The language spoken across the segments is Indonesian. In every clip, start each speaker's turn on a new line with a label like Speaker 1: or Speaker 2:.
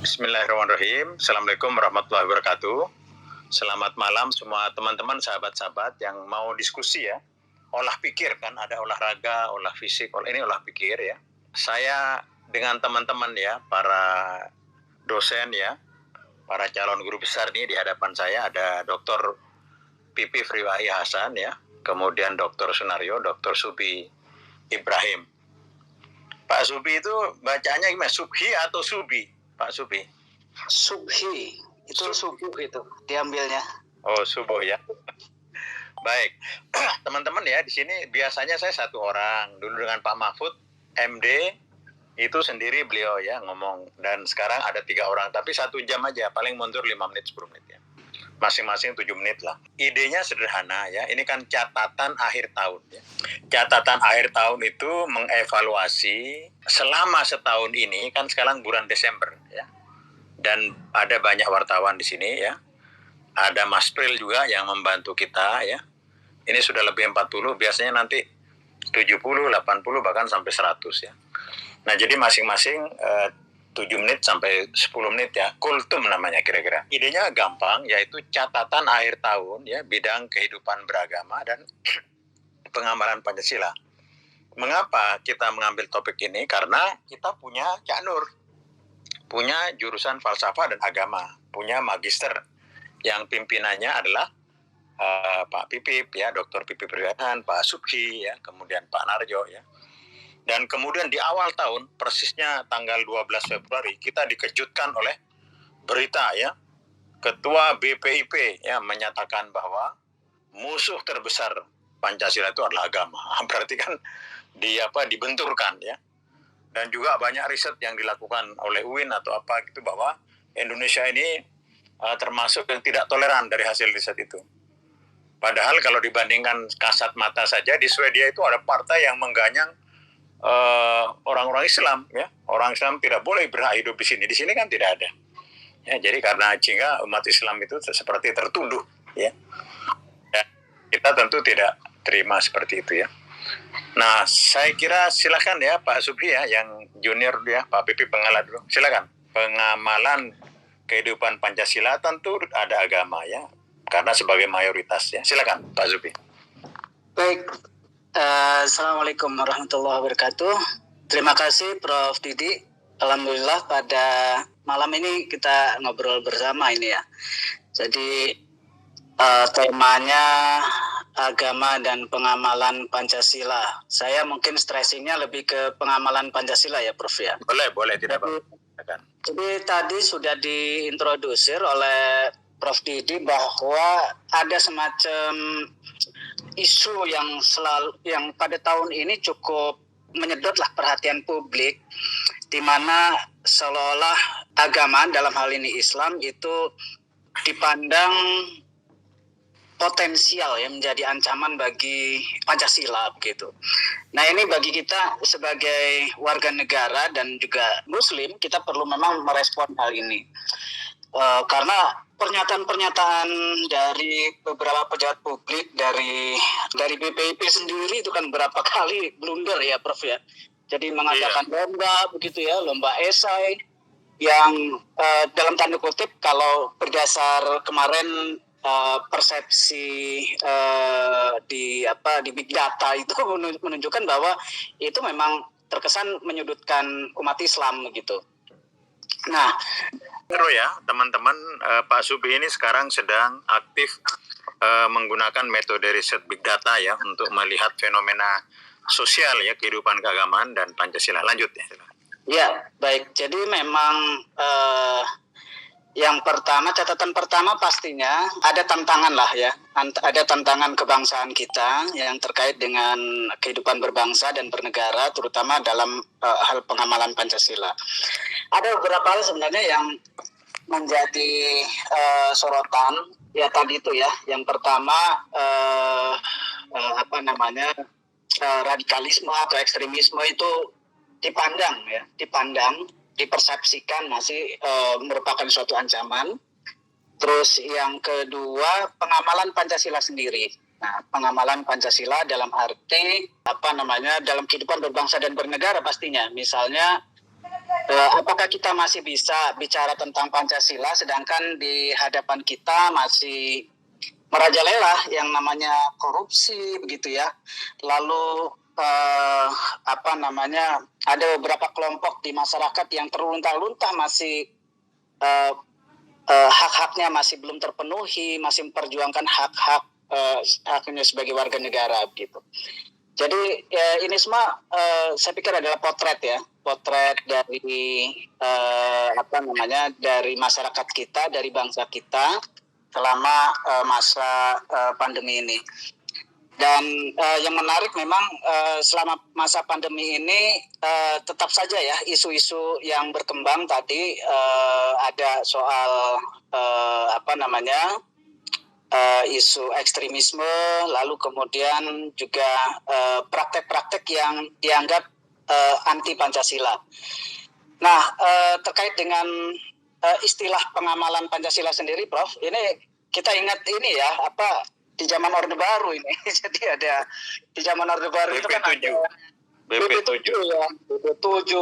Speaker 1: Bismillahirrahmanirrahim. Assalamualaikum warahmatullahi wabarakatuh. Selamat malam semua teman-teman, sahabat-sahabat yang mau diskusi ya. Olah pikir kan, ada olahraga, olah fisik, ini olah pikir ya. Saya dengan teman-teman ya, para dosen ya, para calon guru besar nih di hadapan saya ada Dr. Pipi Friwai Hasan ya, kemudian Dr. Sunario, Dr. Subi Ibrahim. Pak Subi itu bacanya gimana? Subhi atau Subi? Pak Subi?
Speaker 2: Subhi, itu subuh itu diambilnya.
Speaker 1: Oh, subuh ya. Baik, teman-teman ya, di sini biasanya saya satu orang. Dulu dengan Pak Mahfud, MD, itu sendiri beliau ya ngomong. Dan sekarang ada 3 orang, tapi 1 jam aja, paling mundur 5 menit, 10 menit ya. Masing-masing 7 menit lah. Idenya sederhana ya, ini kan catatan akhir tahun ya. Catatan akhir tahun itu mengevaluasi selama setahun ini, kan sekarang bulan Desember ya. Dan ada banyak wartawan di sini ya. Ada Mas Pril juga yang membantu kita ya. Ini sudah lebih 40, biasanya nanti 70, 80, bahkan sampai 100 ya. Nah jadi masing-masing 7 menit sampai 10 menit ya, kultum namanya kira-kira. Idenya gampang, yaitu catatan akhir tahun ya, bidang kehidupan beragama dan pengamalan Pancasila. Mengapa kita mengambil topik ini? Karena kita punya Cak Nur, punya jurusan falsafah dan agama, punya magister yang pimpinannya adalah Pak Pipip ya, Dr. Pipip Prihasan, Pak Subhi ya, kemudian Pak Narjo ya. Dan kemudian di awal tahun, persisnya tanggal 12 Februari, kita dikejutkan oleh berita ya, Ketua BPIP ya menyatakan bahwa musuh terbesar Pancasila itu adalah agama. Berarti kan dibenturkan ya. Dan juga banyak riset yang dilakukan oleh UIN atau apa gitu bahwa Indonesia ini termasuk yang tidak toleran dari hasil riset itu. Padahal kalau dibandingkan kasat mata saja, di Swedia itu ada partai yang mengganyang orang-orang Islam ya, orang Islam tidak boleh berhak hidup di sini. Di sini kan tidak ada ya, jadi karena sehingga umat Islam itu seperti tertuduh ya. Dan kita tentu tidak terima seperti itu ya. Nah saya kira silakan ya Pak Subhi ya, yang junior ya, Pak Pipi pengalat dulu, silakan. Pengamalan kehidupan Pancasila tentu ada agama ya, karena sebagai mayoritas ya. Silakan Pak Subhi.
Speaker 2: Baik. Assalamualaikum warahmatullahi wabarakatuh. Terima kasih Prof. Didi. Alhamdulillah pada malam ini kita ngobrol bersama ini ya. Jadi temanya agama dan pengamalan Pancasila. Saya mungkin stressingnya lebih ke pengamalan Pancasila ya Prof ya.
Speaker 1: Boleh tidak Pak.
Speaker 2: Jadi tadi sudah diintrodusir oleh Prof. Didi bahwa ada semacam isu yang pada tahun ini cukup menyedotlah perhatian publik, di mana seolah-olah agama dalam hal ini Islam itu dipandang potensial ya menjadi ancaman bagi Pancasila begitu. Nah ini bagi kita sebagai warga negara dan juga Muslim, kita perlu memang merespon hal ini. Karena pernyataan-pernyataan dari beberapa pejabat publik dari BPIP sendiri itu kan berapa kali blunder ya Prof ya. Jadi mengadakan lomba begitu ya, lomba esai yang dalam tanda kutip kalau berdasar kemarin persepsi di big data itu menunjukkan bahwa itu memang terkesan menyudutkan umat Islam gitu. Nah,
Speaker 1: ya teman-teman, Pak Subi ini sekarang sedang aktif menggunakan metode riset big data ya untuk melihat fenomena sosial ya, kehidupan keagamaan dan Pancasila. Lanjut ya.
Speaker 2: Ya, baik. Jadi memang yang pertama, catatan pertama pastinya ada tantangan lah ya. Ada tantangan kebangsaan kita yang terkait dengan kehidupan berbangsa dan bernegara, terutama dalam hal pengamalan Pancasila. Ada beberapa hal sebenarnya yang menjadi sorotan ya tadi itu ya. Yang pertama radikalisme atau ekstremisme itu dipersepsikan masih merupakan suatu ancaman. Terus yang kedua, pengamalan Pancasila sendiri. Nah, pengamalan Pancasila dalam arti dalam kehidupan berbangsa dan bernegara pastinya. Misalnya apakah kita masih bisa bicara tentang Pancasila sedangkan di hadapan kita masih merajalela yang namanya korupsi begitu ya. Lalu ada beberapa kelompok di masyarakat yang terlunta-lunta masih hak-haknya masih belum terpenuhi, masih memperjuangkan haknya sebagai warga negara gitu. Jadi ini semua saya pikir adalah potret dari dari masyarakat kita, dari bangsa kita selama masa pandemi ini. Dan yang menarik memang selama masa pandemi ini tetap saja ya isu-isu yang berkembang tadi ada soal isu ekstremisme, lalu kemudian juga praktek-praktek yang dianggap anti Pancasila. Nah, terkait dengan istilah pengamalan Pancasila sendiri, Prof, ini kita ingat ini ya, di zaman Orde Baru ini. Jadi ada di zaman Orde Baru itu kan ada BP7 ya, BP7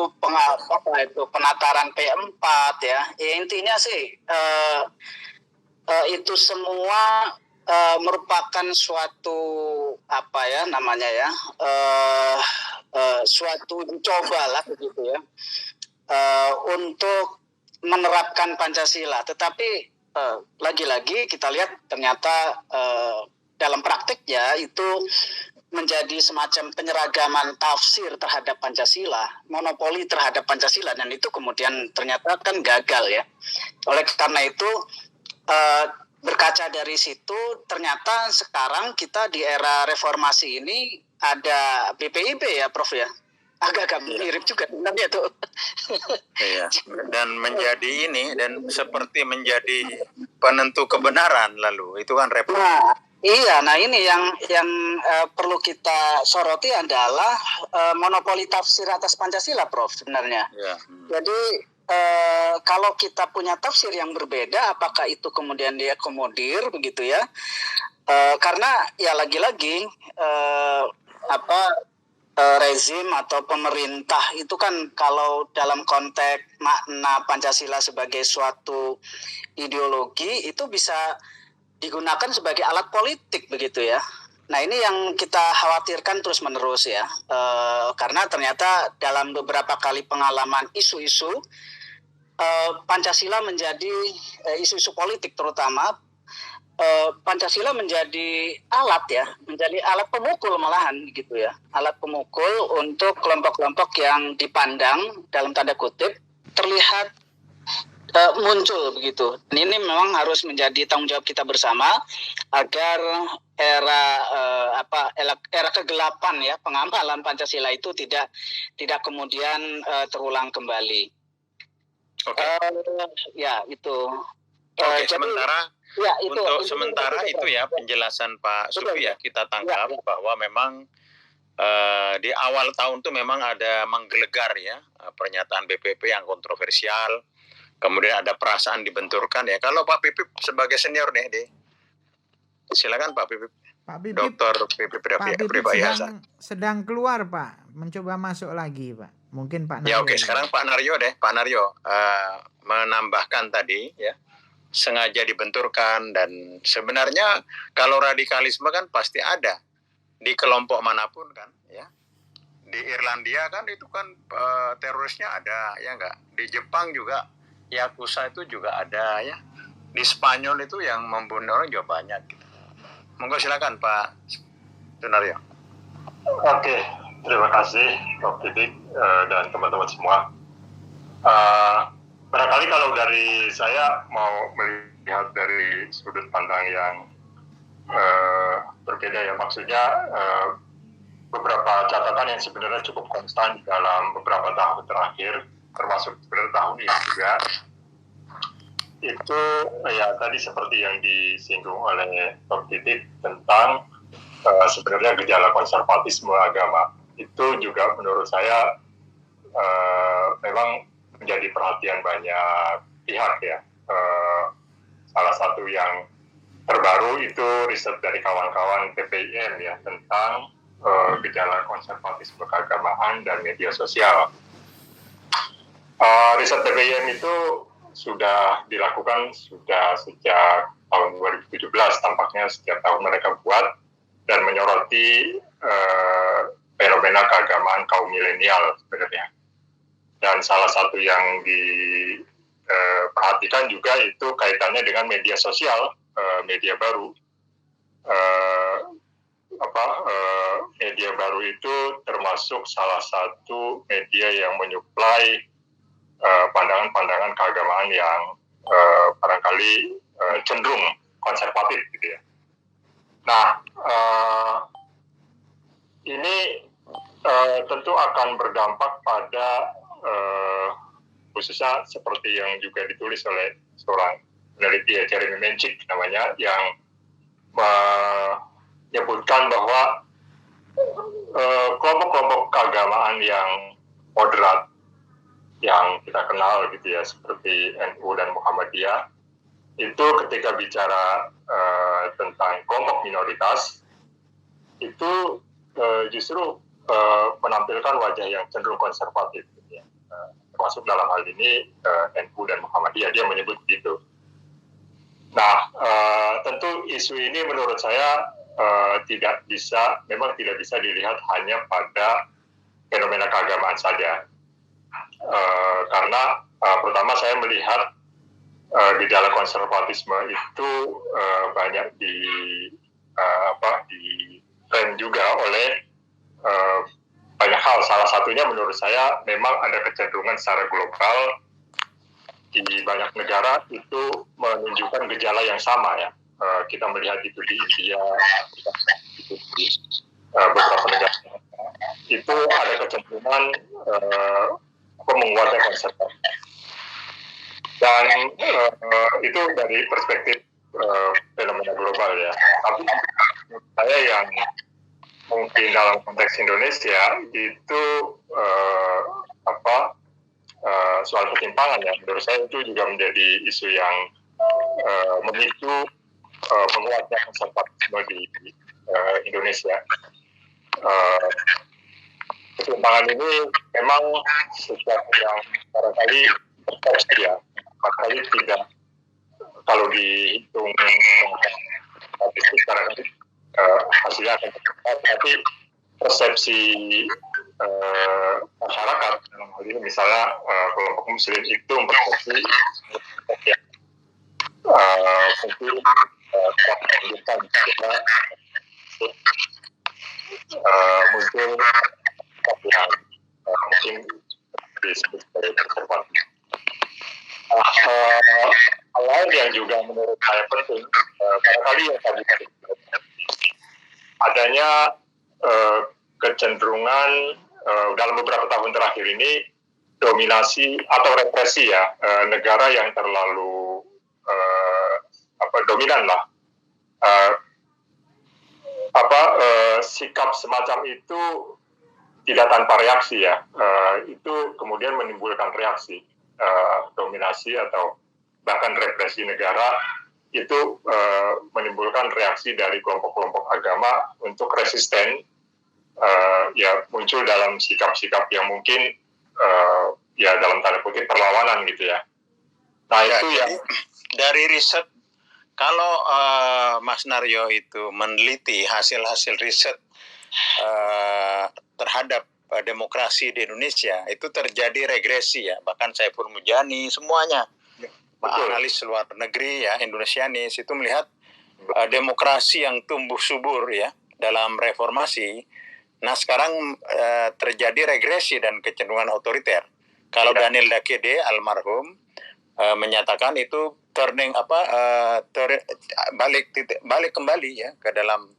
Speaker 2: penataran P4 ya. Intinya sih itu semua merupakan suatu suatu coba lah begitu ya untuk menerapkan Pancasila. Tetapi lagi-lagi kita lihat ternyata dalam praktiknya itu menjadi semacam penyeragaman tafsir terhadap Pancasila, monopoli terhadap Pancasila, dan itu kemudian ternyata kan gagal ya. Oleh karena itu berkaca dari situ ternyata sekarang kita di era reformasi ini ada BPIP ya Prof ya. Agak-agak mirip juga sebenarnya tuh.
Speaker 1: Iya. Dan menjadi ini dan seperti menjadi penentu kebenaran lalu itu kan repot.
Speaker 2: Nah ini yang perlu kita soroti adalah monopoli tafsir atas Pancasila, Prof sebenarnya.
Speaker 1: Ya.
Speaker 2: Jadi kalau kita punya tafsir yang berbeda, apakah itu kemudian diakomodir begitu ya? Karena ya lagi-lagi rezim atau pemerintah itu kan kalau dalam konteks makna Pancasila sebagai suatu ideologi itu bisa digunakan sebagai alat politik begitu ya. Nah ini yang kita khawatirkan terus menerus ya, karena ternyata dalam beberapa kali pengalaman isu-isu Pancasila menjadi isu-isu politik terutama. Pancasila menjadi menjadi alat pemukul malahan gitu ya, alat pemukul untuk kelompok-kelompok yang dipandang dalam tanda kutip terlihat muncul begitu. Dan ini memang harus menjadi tanggung jawab kita bersama agar era kegelapan ya pengamalan Pancasila itu tidak kemudian terulang kembali.
Speaker 1: Oke.
Speaker 2: Ya itu.
Speaker 1: Oke, jadi, sementara
Speaker 2: itu
Speaker 1: ya penjelasan Pak Sufi ya kita tangkap bahwa memang di awal tahun itu memang ada menggelegar ya pernyataan BPP yang kontroversial, kemudian ada perasaan dibenturkan ya. Kalau Pak Pipip sebagai senior nih, silakan Pak Pipip. Dr. Pipip
Speaker 3: sedang keluar Pak, mencoba masuk lagi Pak. Mungkin Pak Naryo.
Speaker 1: Ya oke, sekarang Pak Naryo Pak Naryo menambahkan tadi ya. Sengaja dibenturkan dan sebenarnya kalau radikalisme kan pasti ada di kelompok manapun kan ya. Di Irlandia kan itu kan terorisnya ada ya enggak. Di Jepang juga Yakuza itu juga ada ya. Di Spanyol itu yang membunuh orang juga banyak gitu. Monggo silakan Pak Sunaryo.
Speaker 4: Oke, terima kasih Prof. Didik dan teman-teman semua. Barangkali kalau dari saya mau melihat dari sudut pandang yang berbeda ya, maksudnya beberapa catatan yang sebenarnya cukup konstan dalam beberapa tahun terakhir, termasuk sebenarnya tahun ini juga, itu ya tadi seperti yang disinggung oleh Prof. Didik tentang sebenarnya gejala konservatisme agama, itu juga menurut saya memang menjadi perhatian banyak pihak ya. Salah satu yang terbaru itu riset dari kawan-kawan PPIM ya tentang gejala konservatisme keagamaan dan media sosial. Riset TPIM itu sudah dilakukan sudah sejak tahun 2017, tampaknya setiap tahun mereka buat dan menyoroti fenomena keagamaan kaum milenial sebenarnya. Dan salah satu yang diperhatikan juga itu kaitannya dengan media sosial, media baru. Media baru itu termasuk salah satu media yang menyuplai pandangan-pandangan keagamaan yang barangkali cenderung konservatif gitu ya. Nah, ini tentu akan berdampak pada khususnya seperti yang juga ditulis oleh seorang peneliti Jeremy Menchik namanya, yang menyebutkan bahwa kelompok-kelompok keagamaan yang moderat yang kita kenal gitu ya, seperti NU dan Muhammadiyah, itu ketika bicara tentang kelompok minoritas itu justru menampilkan wajah yang cenderung konservatif gitu ya. Termasuk dalam hal ini NU dan Muhammadiyah, dia menyebut begitu. Nah, tentu isu ini menurut saya memang tidak bisa dilihat hanya pada fenomena keagamaan saja. Karena pertama saya melihat gejala konservatisme itu banyak di tren juga oleh banyak hal. Salah satunya menurut saya memang ada kecenderungan secara global di banyak negara itu menunjukkan gejala yang sama ya. Kita melihat itu di India, itu di beberapa negara. Itu ada kecenderungan menguatkan konservatif. Dan itu dari perspektif fenomena global ya. Tapi menurut saya yang mungkin dalam konteks Indonesia itu soal ketimpangan ya. Menurut saya itu juga menjadi isu yang memicu menguatnya konservatisme di Indonesia. Ketimpangan ini memang sesuatu yang barangkali persepsi ya, barangkali tidak, kalau dihitung statistik barangkali hasilnya akan tepat, tapi persepsi masyarakat dalam hal ini misalnya kelompok muslim itu mempersepsi mungkin kelanjutan muncul yang mungkin disebut sebagai konservatif. Hal lain yang juga menurut saya penting, barangkali yang tadi adanya kecenderungan dalam beberapa tahun terakhir ini dominasi atau represi ya, negara yang terlalu dominan lah. Sikap semacam itu tidak tanpa reaksi ya, itu kemudian menimbulkan reaksi dominasi atau bahkan represi negara itu menimbulkan reaksi dari kelompok-kelompok agama untuk resisten, ya muncul dalam sikap-sikap yang mungkin ya dalam tanda kutip perlawanan gitu ya. Nah ya, itu yang
Speaker 1: dari riset, kalau Mas Naryo itu meneliti hasil-hasil riset terhadap demokrasi di Indonesia, itu terjadi regresi ya, bahkan Saiful Mujani semuanya analis luar negeri ya, Indonesianis itu melihat demokrasi yang tumbuh subur ya dalam reformasi. Nah sekarang terjadi regresi dan kecenderungan otoriter. Kalau Daniel Dakede almarhum menyatakan itu balik kembali ya ke dalam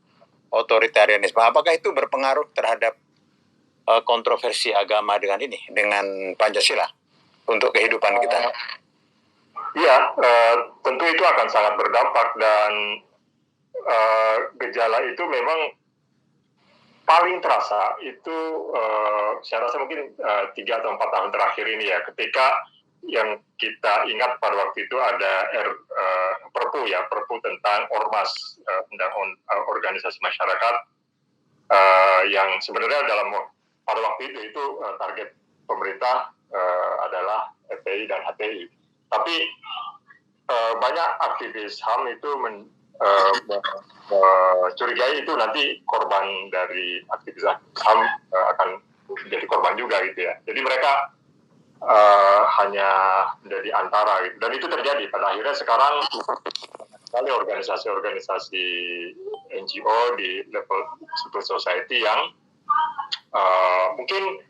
Speaker 1: otoritarianisme. Apakah itu berpengaruh terhadap kontroversi agama dengan Pancasila untuk kehidupan kita?
Speaker 4: Iya, tentu itu akan sangat berdampak, dan gejala itu memang paling terasa itu saya rasa mungkin 3 atau 4 tahun terakhir ini ya, ketika yang kita ingat pada waktu itu ada Perpu tentang ormas, organisasi masyarakat, yang sebenarnya pada waktu itu target pemerintah adalah FPI dan HTI. Tapi banyak aktivis HAM itu mencurigai itu nanti korban dari aktivis HAM akan menjadi korban juga gitu ya. Jadi mereka hanya menjadi antara gitu. Dan itu terjadi pada akhirnya sekarang sekali organisasi-organisasi NGO di level civil society yang mungkin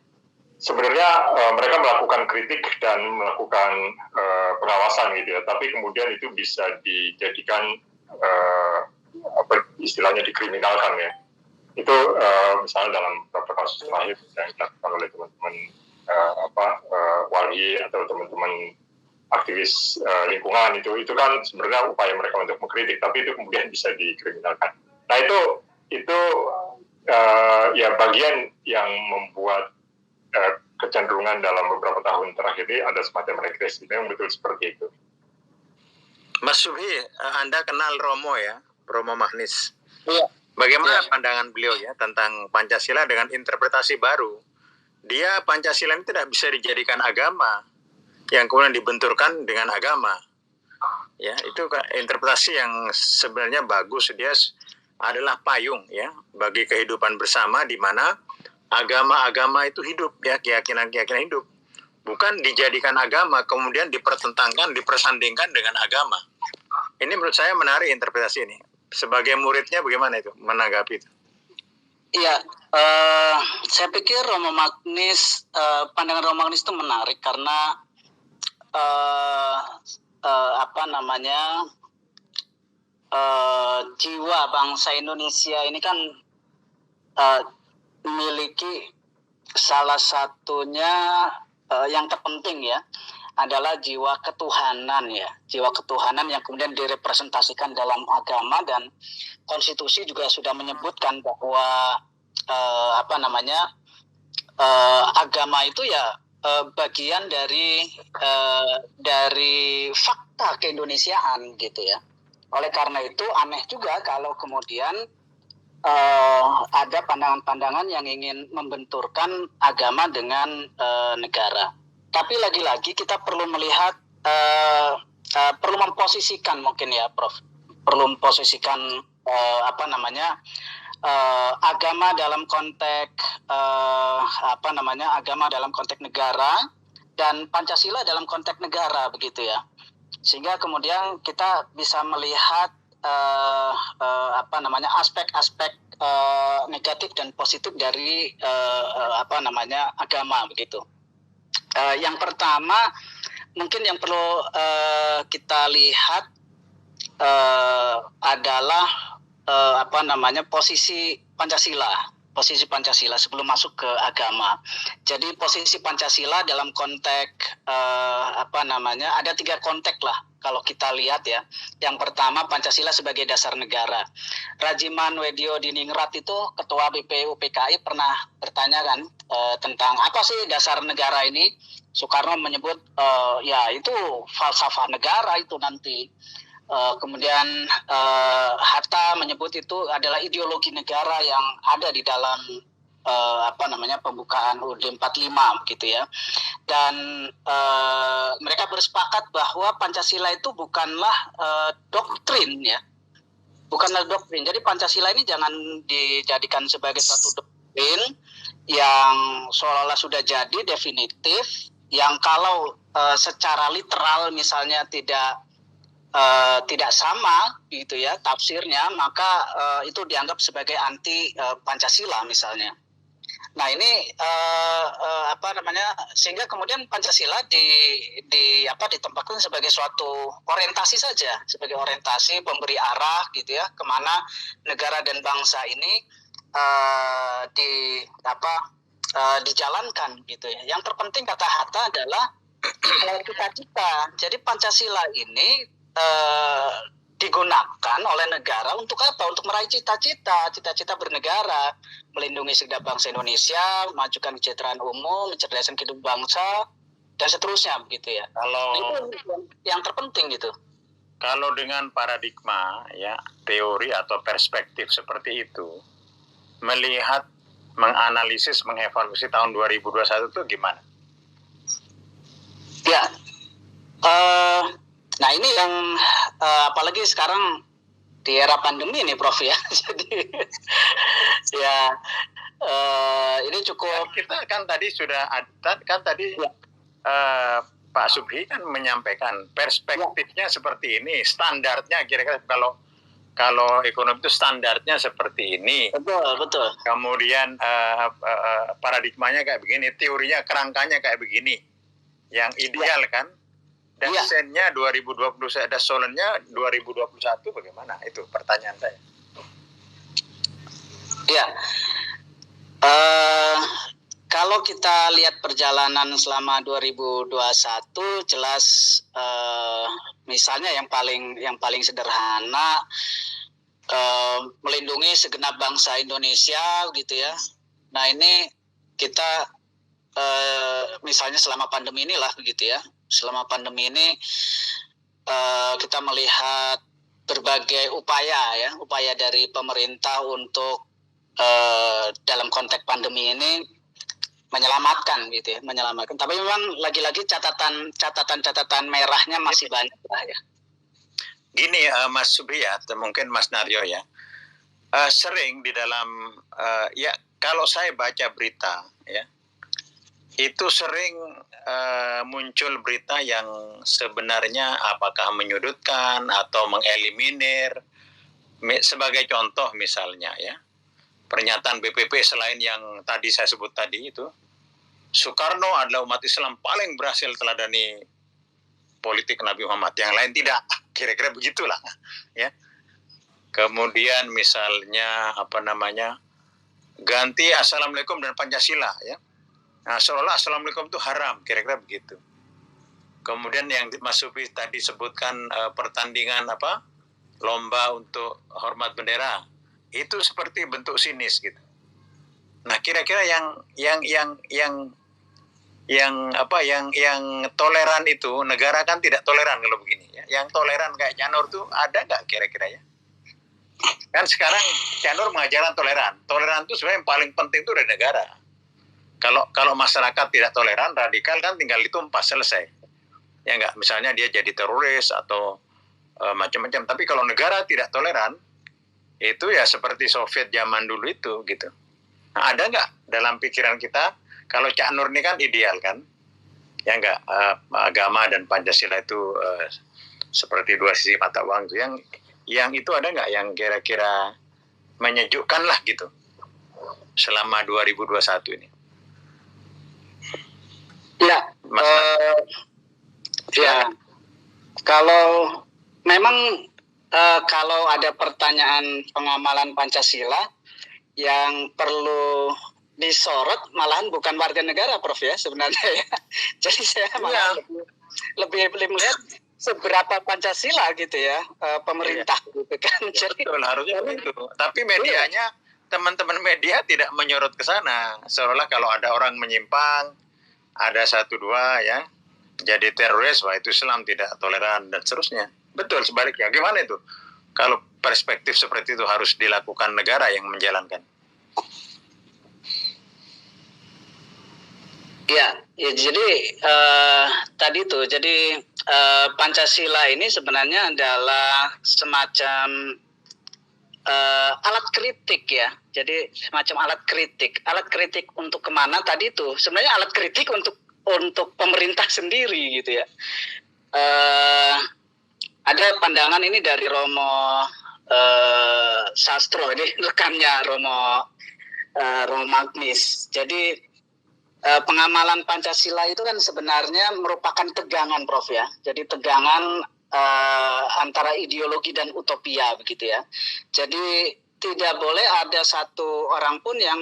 Speaker 4: sebenarnya mereka melakukan kritik dan melakukan pengawasan gitu ya, tapi kemudian itu bisa dijadikan apa istilahnya dikriminalkan ya. Itu misalnya dalam beberapa kasus terakhir yang dilakukan oleh teman-teman wali atau teman-teman aktivis lingkungan itu kan sebenarnya upaya mereka untuk mengkritik, tapi itu kemudian bisa dikriminalkan. Nah itu ya bagian yang membuat kecenderungan dalam beberapa tahun terakhir ini ada semacam regresi, memang betul seperti itu.
Speaker 1: Mas Subhi, Anda kenal Romo ya, Romo Magnis.
Speaker 2: Iya.
Speaker 1: Bagaimana
Speaker 2: Iya.
Speaker 1: pandangan beliau ya tentang Pancasila dengan interpretasi baru? Dia Pancasila ini tidak bisa dijadikan agama yang kemudian dibenturkan dengan agama. Ya, itu interpretasi yang sebenarnya bagus. Dia adalah payung ya bagi kehidupan bersama di mana agama-agama itu hidup ya, keyakinan-keyakinan hidup. Bukan dijadikan agama kemudian dipertentangkan, dipersandingkan dengan agama. Ini menurut saya menarik interpretasi ini. Sebagai muridnya bagaimana itu menanggapi itu?
Speaker 2: Iya, saya pikir Romo Magnis, pandangan Romo Magnis itu menarik karena jiwa bangsa Indonesia ini kan memiliki salah satunya yang terpenting ya adalah jiwa ketuhanan ya, jiwa ketuhanan yang kemudian direpresentasikan dalam agama, dan konstitusi juga sudah menyebutkan bahwa agama itu ya bagian dari fakta keindonesiaan gitu ya. Oleh karena itu aneh juga kalau kemudian ada pandangan-pandangan yang ingin membenturkan agama dengan negara. Tapi lagi-lagi kita perlu melihat, perlu memposisikan mungkin ya, Prof. Perlu memposisikan agama dalam konteks agama dalam konteks negara dan Pancasila dalam konteks negara begitu ya. Sehingga kemudian kita bisa melihat aspek-aspek negatif dan positif dari agama begitu. Yang pertama mungkin yang perlu kita lihat adalah posisi Pancasila sebelum masuk ke agama. Jadi posisi Pancasila dalam konteks ada 3 konteks lah kalau kita lihat ya. Yang pertama Pancasila sebagai dasar negara. Rajiman Wedyo Diningrat itu ketua BPUPKI pernah bertanya kan tentang apa sih dasar negara ini. Soekarno menyebut ya itu falsafah negara itu nanti. Kemudian Hatta menyebut itu adalah ideologi negara yang ada di dalam pembukaan UUD 45 gitu ya. Dan mereka bersepakat bahwa Pancasila itu bukanlah doktrin ya. Bukanlah doktrin. Jadi Pancasila ini jangan dijadikan sebagai suatu doktrin yang seolah-olah sudah jadi definitif, yang kalau secara literal misalnya tidak sama gitu ya tafsirnya, maka itu dianggap sebagai anti Pancasila misalnya. Nah ini sehingga kemudian Pancasila ditempatkan sebagai suatu orientasi saja, sebagai orientasi pemberi arah gitu ya, kemana negara dan bangsa ini dijalankan gitu ya. Yang terpenting kata Hatta adalah cita-cita. Jadi Pancasila ini digunakan oleh negara untuk apa? Untuk meraih cita-cita bernegara, melindungi segenap bangsa Indonesia, memajukan kesejahteraan umum, mencerdaskan kehidupan bangsa, dan seterusnya begitu ya. Itu yang terpenting gitu.
Speaker 1: Kalau dengan paradigma ya, teori atau perspektif seperti itu, melihat, menganalisis, mengevaluasi tahun 2021 itu gimana?
Speaker 2: Ya, nah ini yang apalagi sekarang di era pandemi nih Prof ya. Jadi ya ini
Speaker 1: Ya,
Speaker 2: cukup
Speaker 1: kita kan tadi sudah kan tadi
Speaker 2: ya.
Speaker 1: Pak Subhi kan menyampaikan perspektifnya seperti ini, standarnya kira-kira kalau ekonomi itu standarnya seperti ini.
Speaker 2: Betul.
Speaker 1: Kemudian paradigmanya kayak begini, teorinya kerangkanya kayak begini. Yang ideal kan? Dan sennya 2020, ada solennya 2021 bagaimana? Itu pertanyaan saya.
Speaker 2: Ya. Kalau kita lihat perjalanan selama 2021 jelas misalnya yang paling sederhana melindungi segenap bangsa Indonesia gitu ya. Nah ini kita misalnya selama pandemi inilah begitu ya. Selama pandemi ini kita melihat berbagai upaya dari pemerintah untuk dalam konteks pandemi ini menyelamatkan gitu ya, menyelamatkan. Tapi memang lagi-lagi catatan merahnya masih banyak lah ya.
Speaker 1: Gini Mas Subhi ya, atau mungkin Mas Naryo ya, sering di dalam ya kalau saya baca berita ya, itu sering muncul berita yang sebenarnya apakah menyudutkan atau mengeliminir. Sebagai contoh misalnya ya, pernyataan BPP selain yang tadi saya sebut tadi itu, Soekarno adalah umat Islam paling berhasil teladani politik Nabi Muhammad, yang lain tidak, kira-kira begitulah ya. Kemudian misalnya ganti Assalamualaikum dan Pancasila ya. Nah, seolah Assalamualaikum itu haram, kira-kira begitu. Kemudian yang Mas Sufi tadi sebutkan pertandingan lomba untuk hormat bendera, itu seperti bentuk sinis gitu. Nah, kira-kira yang toleran itu, negara kan tidak toleran kalau begini ya. Yang toleran kayak Canur tuh ada nggak kira-kira ya? Kan sekarang Canur mengajarkan toleran. Toleran itu sebenarnya yang paling penting itu dari negara. Kalau masyarakat tidak toleran, radikal kan tinggal ditumpas selesai. Ya enggak, misalnya dia jadi teroris atau macam-macam. Tapi kalau negara tidak toleran, itu ya seperti Soviet zaman dulu itu gitu. Nah, ada nggak dalam pikiran kita, kalau Cak Nur ini kan ideal kan, ya nggak, agama dan Pancasila itu seperti dua sisi mata uang itu, yang itu ada nggak yang kira-kira menyejukkan lah gitu selama 2021 ini?
Speaker 2: Ya, ya kalau memang kalau ada pertanyaan pengamalan Pancasila yang perlu disorot malahan bukan warga negara, Prof ya sebenarnya ya. Jadi saya malah lebih melihat seberapa Pancasila gitu ya pemerintah gitu kan. Jadi
Speaker 1: betul, harusnya begitu. Tapi medianya, teman-teman media tidak menyorot ke sana. Seolah kalau ada orang menyimpang, ada 1-2 ya, jadi teroris, wah itu Islam tidak toleran dan seterusnya. Betul sebaliknya. Gimana itu? Kalau perspektif seperti itu harus dilakukan negara yang menjalankan.
Speaker 2: Ya jadi tadi tuh, jadi Pancasila ini sebenarnya adalah semacam alat kritik ya. Jadi semacam alat kritik untuk kemana tadi tuh? Sebenarnya alat kritik untuk pemerintah sendiri gitu ya. Ada pandangan ini dari Romo Sastro, ini rekannya Romo Magnis. Jadi pengamalan Pancasila itu kan sebenarnya merupakan tegangan, Prof ya. Jadi tegangan antara ideologi dan utopia begitu ya. Jadi tidak boleh ada satu orang pun yang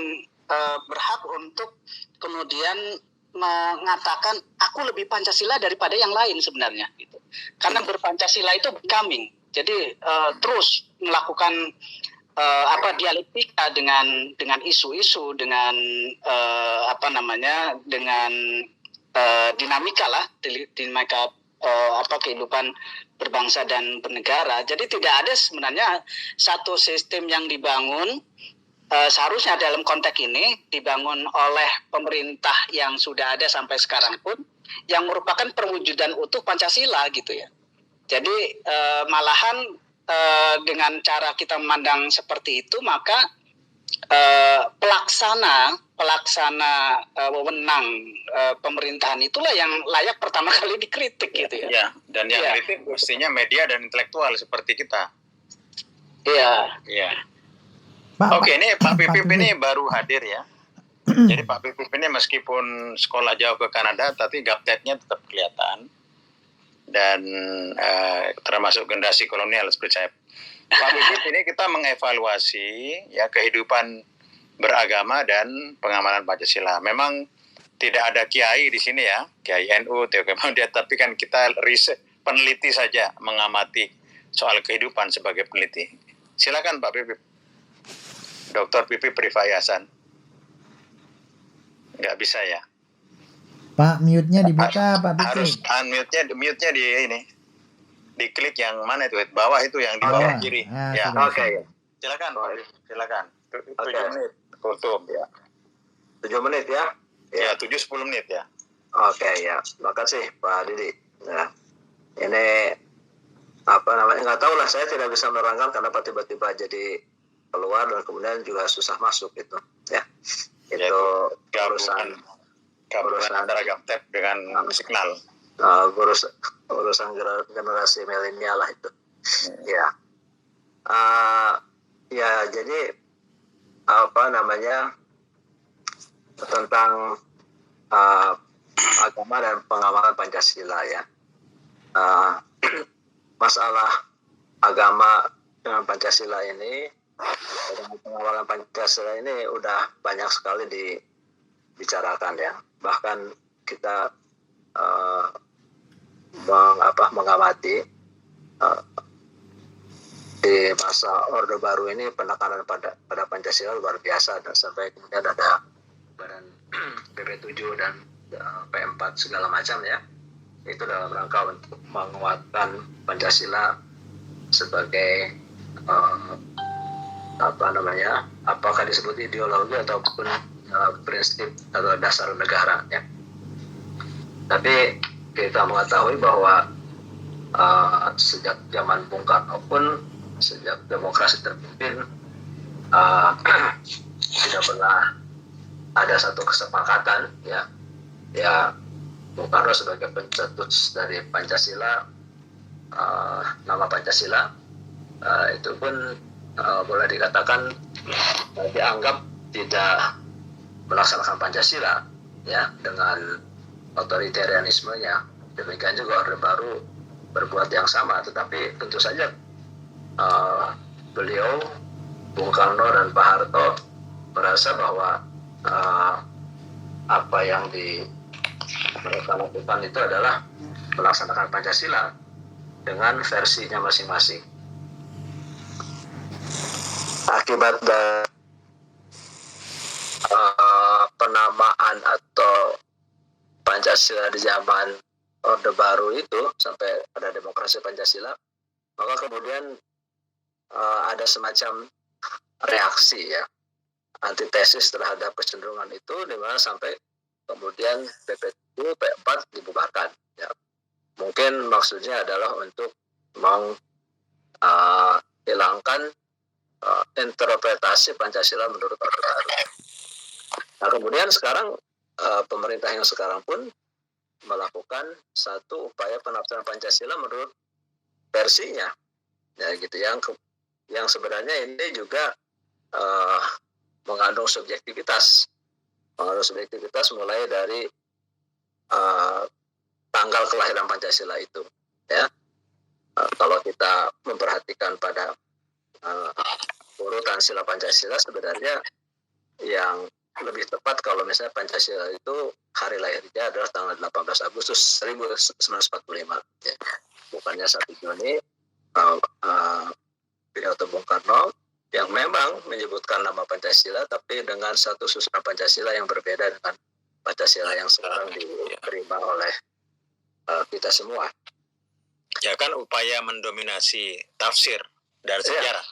Speaker 2: berhak untuk kemudian mengatakan aku lebih Pancasila daripada yang lain sebenarnya gitu. Karena berpancasila itu becoming. Jadi terus melakukan dialektika dengan isu-isu, dengan dengan dinamika kehidupan berbangsa dan bernegara. Jadi tidak ada sebenarnya satu sistem yang dibangun seharusnya dalam konteks ini dibangun oleh pemerintah yang sudah ada sampai sekarang pun, yang merupakan perwujudan utuh Pancasila gitu ya. Jadi malahan dengan cara kita memandang seperti itu, maka pelaksana wewenang pemerintahan itulah yang layak pertama kali dikritik gitu ya.
Speaker 1: Ya, dan yang kritik mestinya media dan intelektual seperti kita.
Speaker 2: Iya.
Speaker 1: Iya.
Speaker 3: Pak,
Speaker 1: Oke, ini Pak Pipip
Speaker 3: Pipip.
Speaker 1: ini baru hadir ya. Jadi Pak Pipip ini meskipun sekolah jauh ke Kanada, tapi gapteknya tetap kelihatan. Dan termasuk generasi kolonial seperti saya. Pak Pipip ini kita mengevaluasi ya kehidupan beragama dan pengamalan Pancasila. Memang tidak ada kiai di sini ya, kiai NU, Muhammadiyah, tapi kan kita riset, peneliti saja mengamati soal kehidupan sebagai peneliti. Silakan Pak Pipip. Dr. Pipip Rifai Hasan. Nggak bisa ya.
Speaker 3: Pak, mute-nya dibuka, Pak Pipip.
Speaker 1: Harus mute-nya di ini. Diklik yang mana itu? Bawah itu yang di bawah kiri. Ya.
Speaker 3: sudah.
Speaker 1: Oke. Silakan Pak Pipip. Silakan. 7 menit. Tutup ya.
Speaker 5: 7 menit ya?
Speaker 1: Ya, 7-10 menit ya.
Speaker 5: Oke ya, makasih Pak Didi. Nah, ini apa namanya, nggak tahu lah, saya tidak bisa menerangkan kenapa tiba-tiba jadi keluar dan kemudian juga susah masuk gitu ya. Itu urusan
Speaker 1: antara gaptek dengan signal.
Speaker 5: urusan generasi milenial lah itu. Ya. Ya, jadi apa namanya, tentang agama dan pengamalan Pancasila ya. Masalah agama dengan Pancasila ini, dengan pengawalan Pancasila ini udah banyak sekali dibicarakan ya. Bahkan kita mengamati di masa Orde Baru ini penekanan pada Pancasila luar biasa, dan sampai kemudian ada badan PP7 dan P4 segala macam ya. Itu dalam rangka untuk menguatkan Pancasila sebagai apakah disebut ideologi ataupun prinsip atau dasar negara ya. Tapi kita mengetahui bahwa sejak zaman Bung Karno pun, sejak demokrasi terpimpin, tidak pernah ada satu kesepakatan ya Bung Karno sebagai pencetus dari Pancasila, nama Pancasila itu pun boleh dikatakan dianggap tidak melaksanakan Pancasila ya, dengan otoritarianismenya. Demikian juga Orde Baru berbuat yang sama, tetapi tentu saja beliau, Bung Karno dan Pak Harto merasa bahwa apa yang mereka lakukan itu adalah melaksanakan Pancasila dengan versinya masing-masing. Akibat dari penamaan atau Pancasila di zaman Orde Baru itu sampai pada demokrasi Pancasila, maka kemudian ada semacam reaksi ya, antitesis terhadap kecenderungan itu, di mana sampai kemudian PP7, P4 dibubarkan ya. Mungkin maksudnya adalah untuk menghilangkan interpretasi Pancasila menurut Orde Baru. Nah, kemudian sekarang pemerintah yang sekarang pun melakukan satu upaya penafsiran Pancasila menurut versinya ya gitu, yang sebenarnya ini juga mengandung subjektivitas mulai dari tanggal kelahiran Pancasila itu ya. Kalau kita memperhatikan pada urutan sila Pancasila, sebenarnya yang lebih tepat kalau misalnya Pancasila itu hari lahirnya adalah tanggal 18 Agustus 1945 ya. Bukannya 1 Juni pidato Bung Karno yang memang menyebutkan nama Pancasila, tapi dengan satu susunan Pancasila yang berbeda dengan Pancasila yang sekarang diterima oleh kita semua.
Speaker 1: Ya kan, upaya mendominasi tafsir dan sejarah.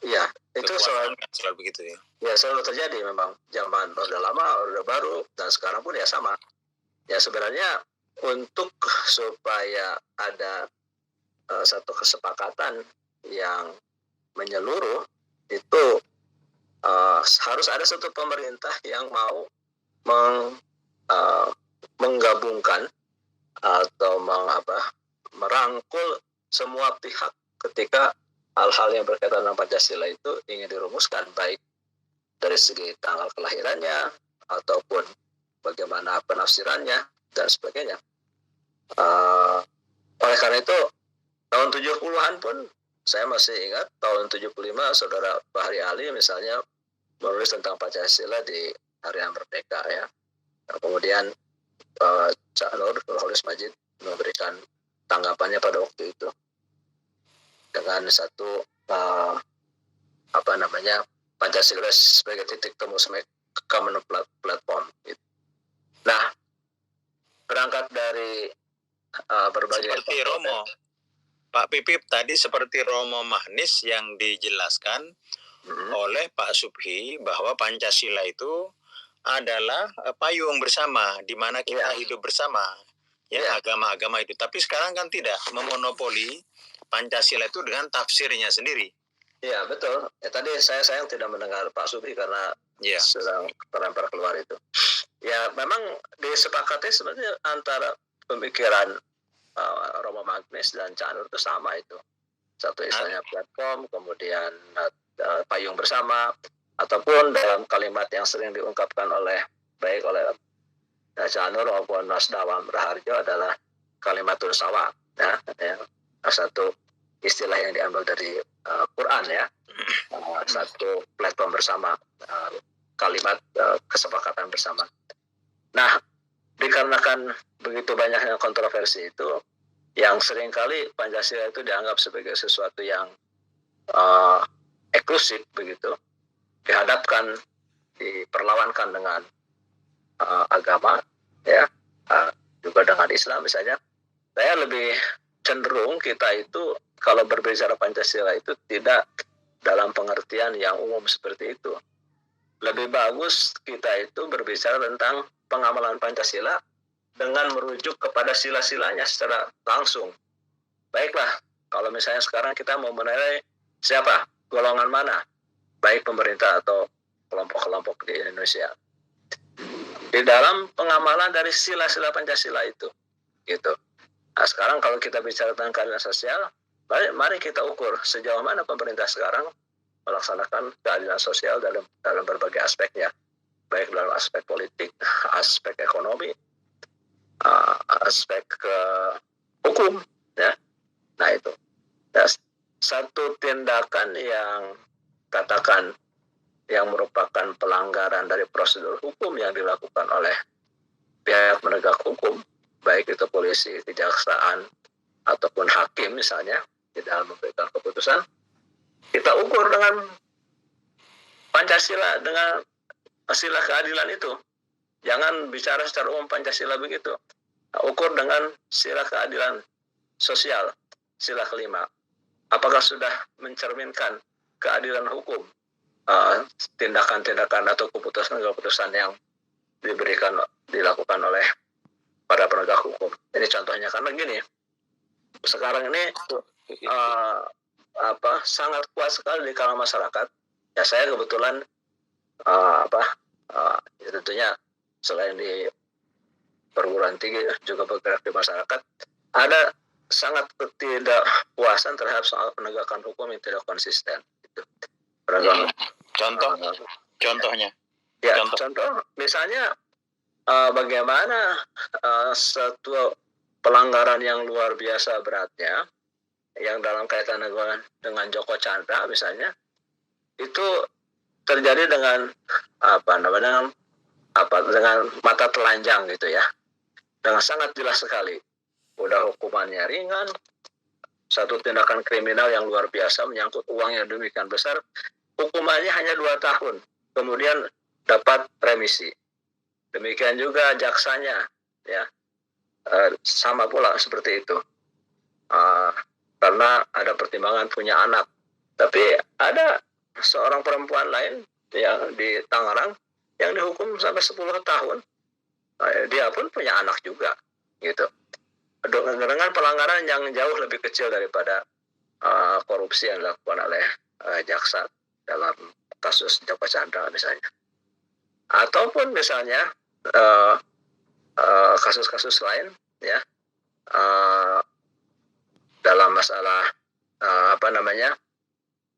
Speaker 5: Iya, itu
Speaker 1: selalu begitu ya.
Speaker 5: Ya selalu terjadi memang, zaman Orde Lama, Orde Baru, dan sekarang pun ya sama. Ya sebenarnya untuk supaya ada satu kesepakatan yang menyeluruh itu harus ada satu pemerintah yang mau menggabungkan atau merangkul semua pihak ketika hal-hal yang berkaitan dengan Pancasila itu ingin dirumuskan, baik dari segi tanggal kelahirannya ataupun bagaimana penafsirannya dan sebagainya. Oleh karena itu tahun 70-an pun saya masih ingat tahun 75 saudara Fahri Ali misalnya menulis tentang Pancasila di Harian Merdeka ya. Kemudian Cak Nur Nurholis Majid memberikan tanggapannya pada waktu itu dengan satu Pancasila sebagai titik temu common platform. Nah, berangkat dari berbagai
Speaker 1: seperti Romo, Pak Pipip tadi seperti Romo Mahnis yang dijelaskan oleh Pak Subhi bahwa Pancasila itu adalah payung bersama di mana kita hidup bersama ya, agama-agama itu. Tapi sekarang kan tidak, memonopoli Pancasila itu dengan tafsirnya sendiri.
Speaker 5: Iya betul. Ya, tadi saya sayang tidak mendengar Pak Subhi karena sedang terlempar keluar itu. Ya memang disepakati sebenarnya antara pemikiran Romo Magnis dan Cak Nur itu sama itu. Satu istilahnya platform, kemudian payung bersama, ataupun dalam kalimat yang sering diungkapkan oleh Cak Nur maupun Mas Dawam Raharjo adalah kalimatun sawa. Ya, satu istilah yang diambil dari Quran ya, satu platform bersama, kalimat kesepakatan bersama. Nah, dikarenakan begitu banyaknya kontroversi itu, yang seringkali Pancasila itu dianggap sebagai sesuatu yang eksklusif begitu, dihadapkan, diperlawankan dengan agama, ya, juga dengan Islam misalnya. Saya lebih cenderung kita itu kalau berbicara Pancasila itu tidak dalam pengertian yang umum seperti itu. Lebih bagus kita itu berbicara tentang pengamalan Pancasila dengan merujuk kepada sila-silanya secara langsung. Baiklah, kalau misalnya sekarang kita mau menilai siapa, golongan mana, baik pemerintah atau kelompok-kelompok di Indonesia, di dalam pengamalan dari sila-sila Pancasila itu, gitu. Nah, sekarang kalau kita bicara tentang keadilan sosial, mari kita ukur sejauh mana pemerintah sekarang melaksanakan keadilan sosial dalam berbagai aspeknya, baik dalam aspek politik, aspek ekonomi, aspek hukum, ya. Nah itu, ya, satu tindakan yang katakan yang merupakan pelanggaran dari prosedur hukum yang dilakukan oleh pihak penegak hukum, baik itu polisi, kejaksaan, ataupun hakim misalnya, di dalam memberikan keputusan, kita ukur dengan Pancasila, dengan sila keadilan itu. Jangan bicara secara umum Pancasila begitu. Ukur dengan sila keadilan sosial, sila kelima. Apakah sudah mencerminkan keadilan hukum, tindakan-tindakan atau keputusan-keputusan yang dilakukan oleh para penegak hukum. Ini contohnya, karena gini, sekarang ini sangat kuat sekali di kalangan masyarakat. Ya saya kebetulan ya tentunya selain di perguruan tinggi juga bergerak di masyarakat, ada sangat ketidakpuasan terhadap soal penegakan hukum yang tidak konsisten. Gitu.
Speaker 1: Contohnya?
Speaker 5: Ya, contoh misalnya bagaimana satu pelanggaran yang luar biasa beratnya, yang dalam kaitan dengan Joko Chandra misalnya, itu terjadi dengan dengan mata telanjang gitu ya, dengan sangat jelas sekali. Udah hukumannya ringan, satu tindakan kriminal yang luar biasa menyangkut uang yang demikian besar, hukumannya hanya 2 tahun, kemudian dapat remisi. Demikian juga jaksanya, ya, sama pula seperti itu, karena ada pertimbangan punya anak. Tapi ada seorang perempuan lain ya di Tangerang yang dihukum sampai 10 tahun. Dia pun punya anak juga gitu. Dengan pelanggaran yang jauh lebih kecil daripada korupsi yang dilakukan oleh jaksa dalam kasus Joko Chandra misalnya. Ataupun misalnya kasus-kasus lain ya dalam masalah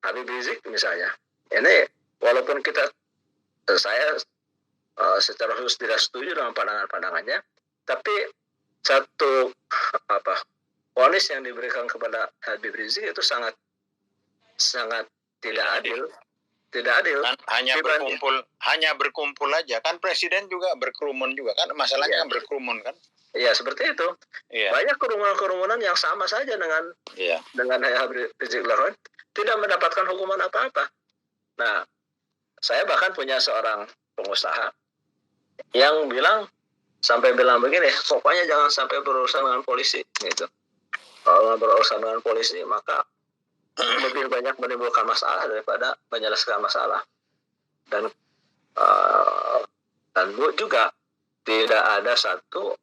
Speaker 5: Habib Rizik misalnya. Ini walaupun saya secara khusus tidak setuju dengan pandangannya, tapi satu vonis yang diberikan kepada Habib Rizik itu sangat tidak adil.
Speaker 1: Hanya berkumpul aja kan, presiden juga berkerumun juga kan, masalahnya kan berkerumun kan.
Speaker 5: Iya, seperti itu. Iya. Banyak kerumunan yang sama saja dengan Habib Rizik lakukan, tidak mendapatkan hukuman apa-apa. Nah, saya bahkan punya seorang pengusaha yang sampai bilang begini, pokoknya jangan sampai berurusan dengan polisi gitu. Kalau berurusan dengan polisi maka lebih banyak menimbulkan masalah daripada menyelesaikan masalah. Dan juga tidak ada satu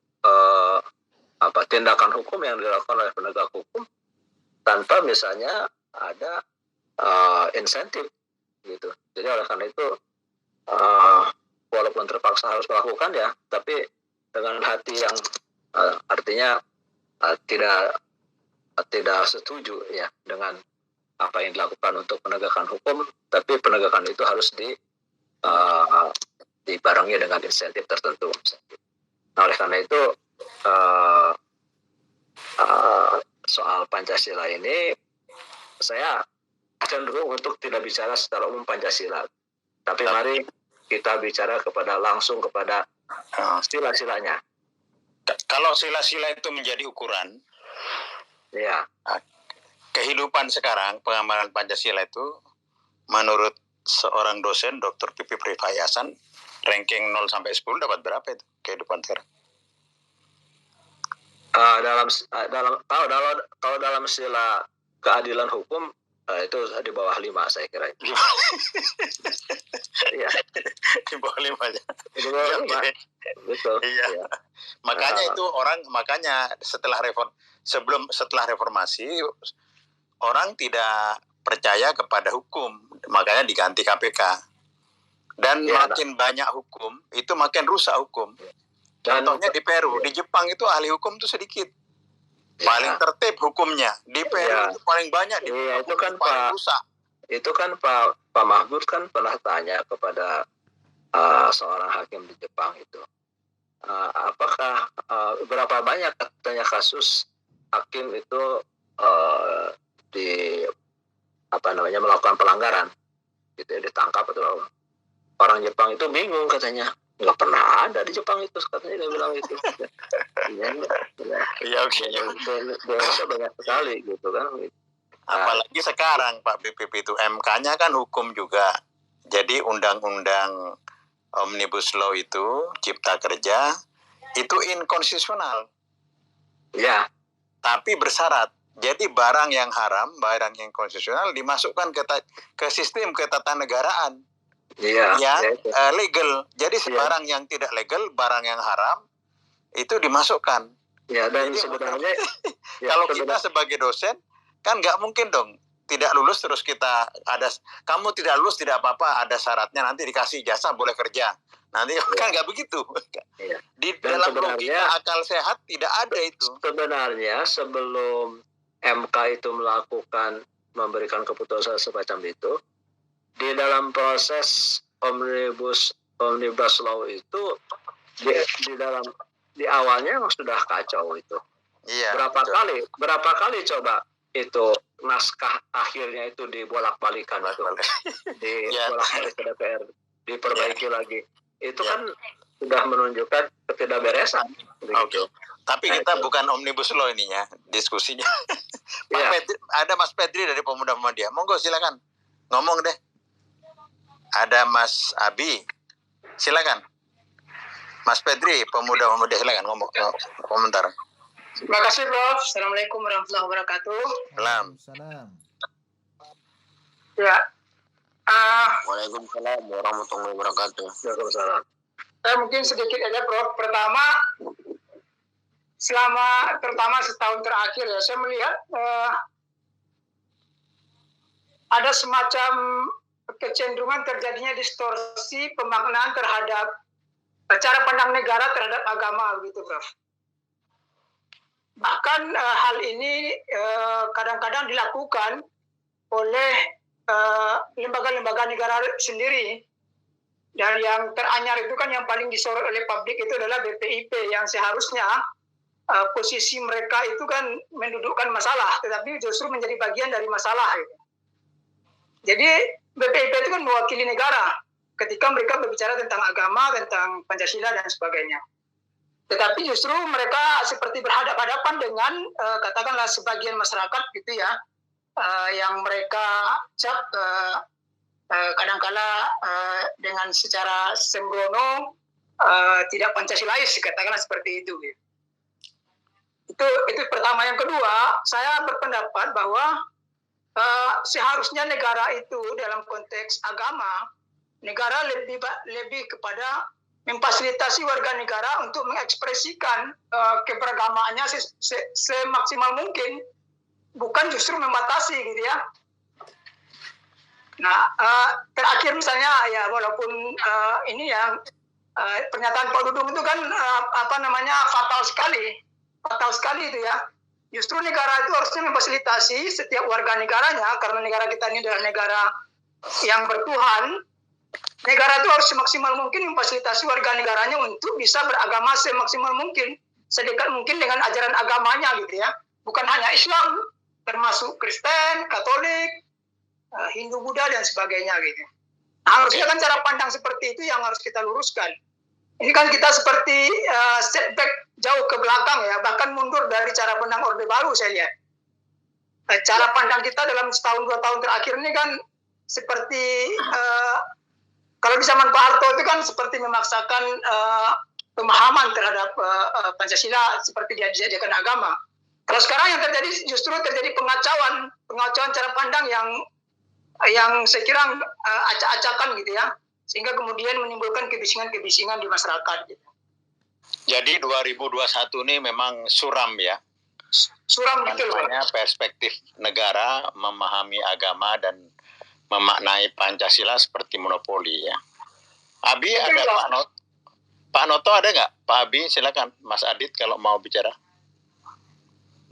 Speaker 5: tindakan hukum yang dilakukan oleh penegak hukum tanpa misalnya ada insentif gitu. Jadi oleh karena itu walaupun terpaksa harus melakukan ya, tapi dengan hati yang artinya tidak setuju ya dengan apa yang dilakukan untuk penegakan hukum, tapi penegakan itu harus dibarengi dengan insentif tertentu. Nah, oleh karena itu soal Pancasila ini saya cenderung untuk tidak bicara secara umum Pancasila, tapi mari kita bicara langsung kepada sila-silanya.
Speaker 1: Kalau sila-sila itu menjadi ukuran,
Speaker 5: ya,
Speaker 1: kehidupan sekarang pengamalan Pancasila itu menurut seorang dosen Dr. Pipi Privayasan, ranking 0 sampai 10 dapat berapa itu kehidupan sekarang?
Speaker 5: Kalau dalam sila keadilan hukum itu di bawah 5 saya kira. Iya.
Speaker 1: Di bawah 5 aja.
Speaker 5: Di bawah 5. Betul.
Speaker 1: Iya. Ya. Makanya setelah reformasi orang tidak percaya kepada hukum, makanya diganti KPK. Dan makin banyak hukum, itu makin rusak hukum. Contohnya di Peru, di Jepang itu ahli hukum itu sedikit. Paling tertib hukumnya. Di Peru itu paling banyak,
Speaker 5: itu kan
Speaker 1: paling rusak.
Speaker 5: Itu kan Pak Mahfud kan pernah tanya kepada seorang hakim di Jepang itu. Apakah berapa banyak katanya kasus hakim itu melakukan pelanggaran gitu ya, ditangkap atau orang Jepang itu bingung katanya, nggak pernah ada di Jepang itu katanya, dia bilang itu.
Speaker 1: Oke.
Speaker 5: Indonesia banyak sekali gitu kan.
Speaker 1: Apalagi sekarang Pak BPP itu MK-nya kan hukum juga. Jadi undang-undang Omnibus Law itu Cipta Kerja itu inkonstitusional.
Speaker 5: Ya.
Speaker 1: Tapi bersyarat. Jadi barang yang haram, barang yang konstitusional dimasukkan ke sistem ketatanegaraan.
Speaker 5: Iya.
Speaker 1: Legal. Jadi barang yang tidak legal, barang yang haram itu dimasukkan.
Speaker 5: Ya, dan
Speaker 1: jadi,
Speaker 5: sebenarnya
Speaker 1: kalau kita sebagai dosen kan nggak mungkin dong tidak lulus terus kamu tidak lulus tidak apa-apa, ada syaratnya nanti dikasih ijazah boleh kerja. Nanti kan nggak begitu.
Speaker 5: Ya.
Speaker 1: Di dalam logika akal sehat tidak ada itu.
Speaker 5: Sebenarnya sebelum MK itu memberikan keputusan semacam itu, di dalam proses omnibus law itu di awalnya sudah kacau itu.
Speaker 1: Iya.
Speaker 5: Berapa kali coba itu naskah akhirnya itu dibolak-balikan dibolak-balik ke DPR, diperbaiki lagi. Itu kan sudah menunjukkan ketidakberesan.
Speaker 1: Oke. Tapi kita bukan omnibus law ininya, diskusinya. Ada Mas Pedri dari Pemuda Muhammadiyah. Monggo silakan. Ngomong deh. Ada Mas Abi. Silakan. Mas Pedri, Pemuda Muhammadiyah, silakan ngomong komentar.
Speaker 6: Terima kasih, Prof. Assalamualaikum warahmatullahi wabarakatuh.
Speaker 1: Salam.
Speaker 3: Salam.
Speaker 6: Ya,
Speaker 5: Waalaikumsalam warahmatullahi wabarakatuh.
Speaker 4: Waalaikumsalam.
Speaker 6: Saya mungkin sedikit aja, Prof. Pertama, terutama setahun terakhir ya, saya melihat ada semacam kecenderungan terjadinya distorsi pemaknaan terhadap cara pandang negara terhadap agama, begitu, Prof. Bahkan hal ini kadang-kadang dilakukan oleh lembaga-lembaga negara sendiri. Dan yang teranyar itu kan yang paling disorot oleh publik itu adalah BPIP yang seharusnya posisi mereka itu kan mendudukkan masalah, tetapi justru menjadi bagian dari masalah. Gitu. Jadi BPIP itu kan mewakili negara ketika mereka berbicara tentang agama, tentang Pancasila dan sebagainya. Tetapi justru mereka seperti berhadapan-hadapan dengan katakanlah sebagian masyarakat gitu ya, yang mereka cap kadang-kala dengan secara sembrono tidak Pancasilais, katakanlah seperti itu. Itu pertama. Yang kedua, saya berpendapat bahwa seharusnya negara itu dalam konteks agama, negara lebih kepada memfasilitasi warga negara untuk mengekspresikan keberagamaannya semaksimal mungkin, bukan justru membatasi gitu ya. Nah, terakhir misalnya ya walaupun ini ya pernyataan Pak Dudung itu kan fatal sekali itu ya. Justru negara itu harusnya memfasilitasi setiap warga negaranya, karena negara kita ini adalah negara yang bertuhan. Negara itu harus semaksimal mungkin memfasilitasi warga negaranya untuk bisa beragama semaksimal mungkin, sedekat mungkin dengan ajaran agamanya gitu ya. Bukan hanya Islam, termasuk Kristen, Katolik, Hindu, Buddha dan sebagainya gitu. Nah, harusnya kan cara pandang seperti itu yang harus kita luruskan. Ini kan kita seperti setback jauh ke belakang ya, bahkan mundur dari cara pandang Orde Baru saya lihat. Cara pandang kita dalam setahun 2 tahun terakhir ini kan seperti kalau di zaman Pak Harto itu kan seperti memaksakan pemahaman terhadap Pancasila seperti diajarkan agama. Kalau sekarang yang terjadi justru terjadi pengacauan cara pandang yang saya kira acak-acakan gitu ya, sehingga kemudian menimbulkan kebisingan-kebisingan di masyarakat gitu.
Speaker 1: Jadi 2021 ini memang suram ya.
Speaker 6: Suram gitu loh.
Speaker 1: Perspektif negara memahami agama dan memaknai Pancasila seperti monopoli ya. Abi ada Pak Noto ada nggak? Pak Abi silakan. Mas Adit kalau mau bicara.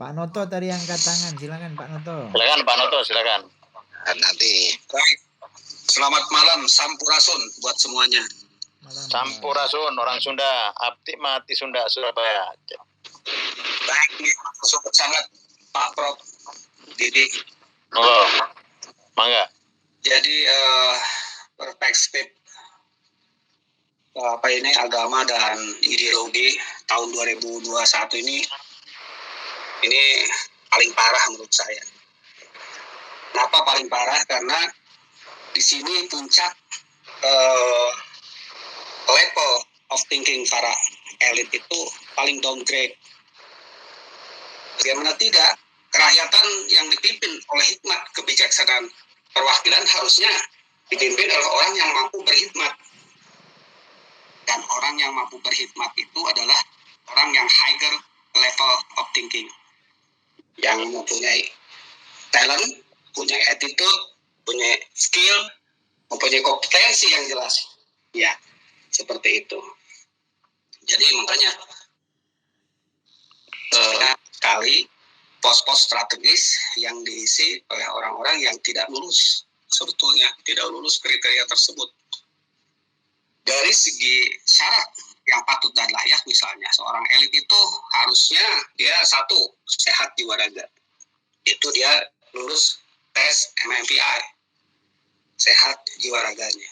Speaker 3: Pak Noto tadi angkat tangan, silakan Pak Noto.
Speaker 1: Silakan Pak Noto, silakan.
Speaker 7: Nanti. Baik. Selamat malam, Sampurasun buat semuanya.
Speaker 1: Sampurasun, orang Sunda. Abdi mati Sunda, Surabaya.
Speaker 7: Baik, sangat Pak Prof. Didi.
Speaker 1: Oh, mangga.
Speaker 7: Jadi perspektif agama dan ideologi tahun 2021 ini paling parah menurut saya. Kenapa paling parah? Karena di sini puncak level of thinking para elit itu paling downgrade. Bagaimana tidak, kerakyatan yang dipimpin oleh hikmat kebijaksanaan perwakilan harusnya dipimpin oleh orang yang mampu berhikmat. Dan orang yang mampu berhikmat itu adalah orang yang higher level of thinking, yang mempunyai talent, punya attitude, punya skill, mempunyai kompetensi yang jelas. Ya, seperti itu. Jadi makanya sekali pos-pos strategis yang diisi oleh orang-orang yang tidak lulus, sebetulnya tidak lulus kriteria tersebut. Dari segi syarat yang patut dan layak, misalnya seorang elit itu harusnya dia satu, sehat jiwa raga. Itu dia lulus tes MMPI, sehat jiwa raganya.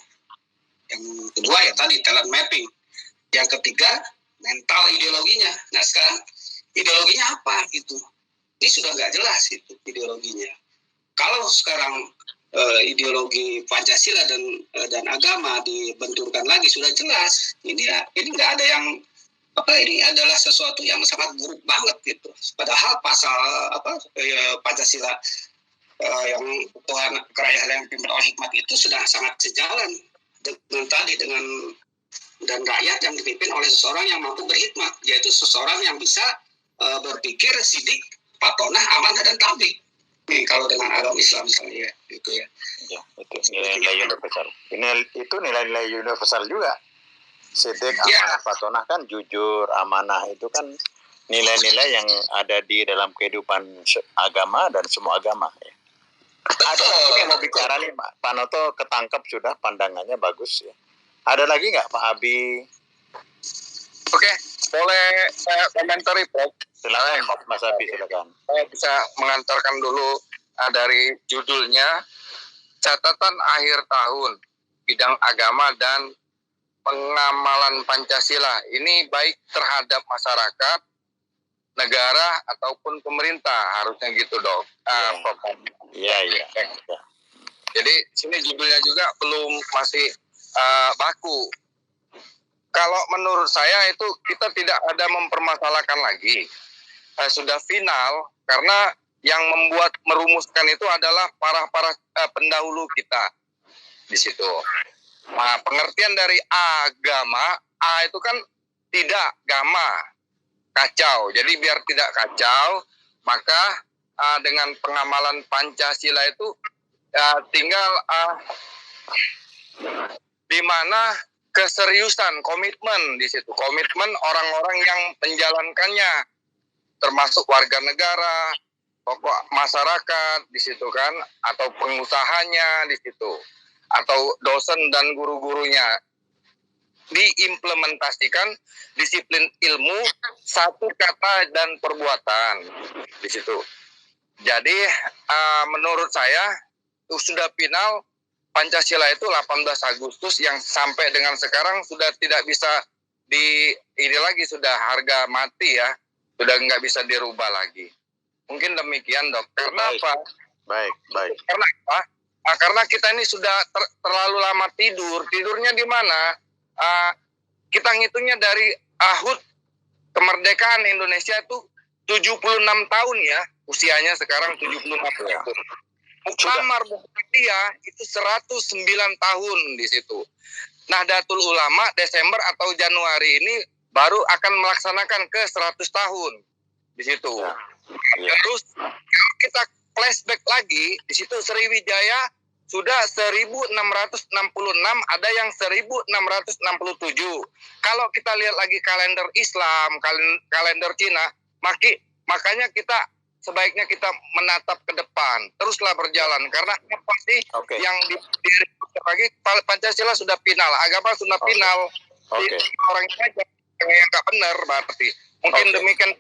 Speaker 7: Yang kedua ya tadi talent mapping. Yang ketiga mental ideologinya. Nah sekarang ideologinya apa gitu? Ini sudah nggak jelas itu ideologinya. Kalau sekarang ideologi Pancasila dan agama dibenturkan lagi sudah jelas. Ini nggak ada yang ini adalah sesuatu yang sangat buruk banget gitu. Padahal pasal Pancasila yang Tuhan kerajaan yang dipimpin oleh hikmat itu sudah sangat sejalan dengan dan rakyat yang dipimpin oleh seseorang yang mampu berhikmat, yaitu seseorang yang bisa berpikir sidik, patonah, amanah, dan tablik. Nih kalau dengan agama Islam misalnya ya, gitu ya.
Speaker 1: Ya, itu nilai-nilai universal. Itu nilai-nilai universal juga. Sidik, amanah, patonah kan jujur, amanah itu kan nilai-nilai yang ada di dalam kehidupan agama dan semua agama. Ya. Ada lagi yang mau bicara nih, Pak Noto ketangkep sudah pandangannya bagus ya. Ada lagi nggak Pak Abi?
Speaker 8: Oke, boleh saya komentari, Prof?
Speaker 1: Silakan Mas Abi, silakan.
Speaker 8: Saya bisa mengantarkan dulu dari judulnya catatan akhir tahun bidang agama dan pengamalan Pancasila. Ini baik terhadap masyarakat, negara ataupun pemerintah, harusnya gitu dok.
Speaker 1: Iya.
Speaker 8: Jadi sini judulnya juga masih baku. Kalau menurut saya itu kita tidak ada mempermasalahkan lagi. Sudah final karena yang merumuskan itu adalah para pendahulu kita di situ. Nah, pengertian dari agama, A itu kan tidak gama, kacau. Jadi biar tidak kacau, maka dengan pengamalan Pancasila itu tinggal di mana keseriusan, komitmen di situ, komitmen orang-orang yang menjalankannya, termasuk warga negara, pokok masyarakat di situ kan, atau pengusahanya di situ, atau dosen dan guru-gurunya, diimplementasikan disiplin ilmu, satu kata dan perbuatan di situ. Jadi menurut saya sudah final Pancasila itu 18 Agustus yang sampai dengan sekarang sudah tidak bisa ini lagi, sudah harga mati ya, sudah nggak bisa dirubah lagi. Mungkin demikian dok. Karena apa?
Speaker 1: Baik.
Speaker 8: Karena apa? Karena kita ini sudah terlalu lama tidurnya di mana? Kita ngitungnya dari HUT kemerdekaan Indonesia itu 76 tahun ya, usianya sekarang 76 tahun. Muktamar Muhammadiyah itu 109 tahun di situ. Nahdlatul Ulama Desember atau Januari ini baru akan melaksanakan ke 100 tahun di situ. Terus kalau kita flashback lagi di situ Sriwijaya sudah 1666, ada yang 1667. Kalau kita lihat lagi kalender Islam, kalender Cina, makanya kita sebaiknya kita menatap ke depan, teruslah berjalan, karena apa sih yang didirikan lagi Pancasila sudah final, agama sudah final, orang saja yang nggak benar berarti. Mungkin demikian.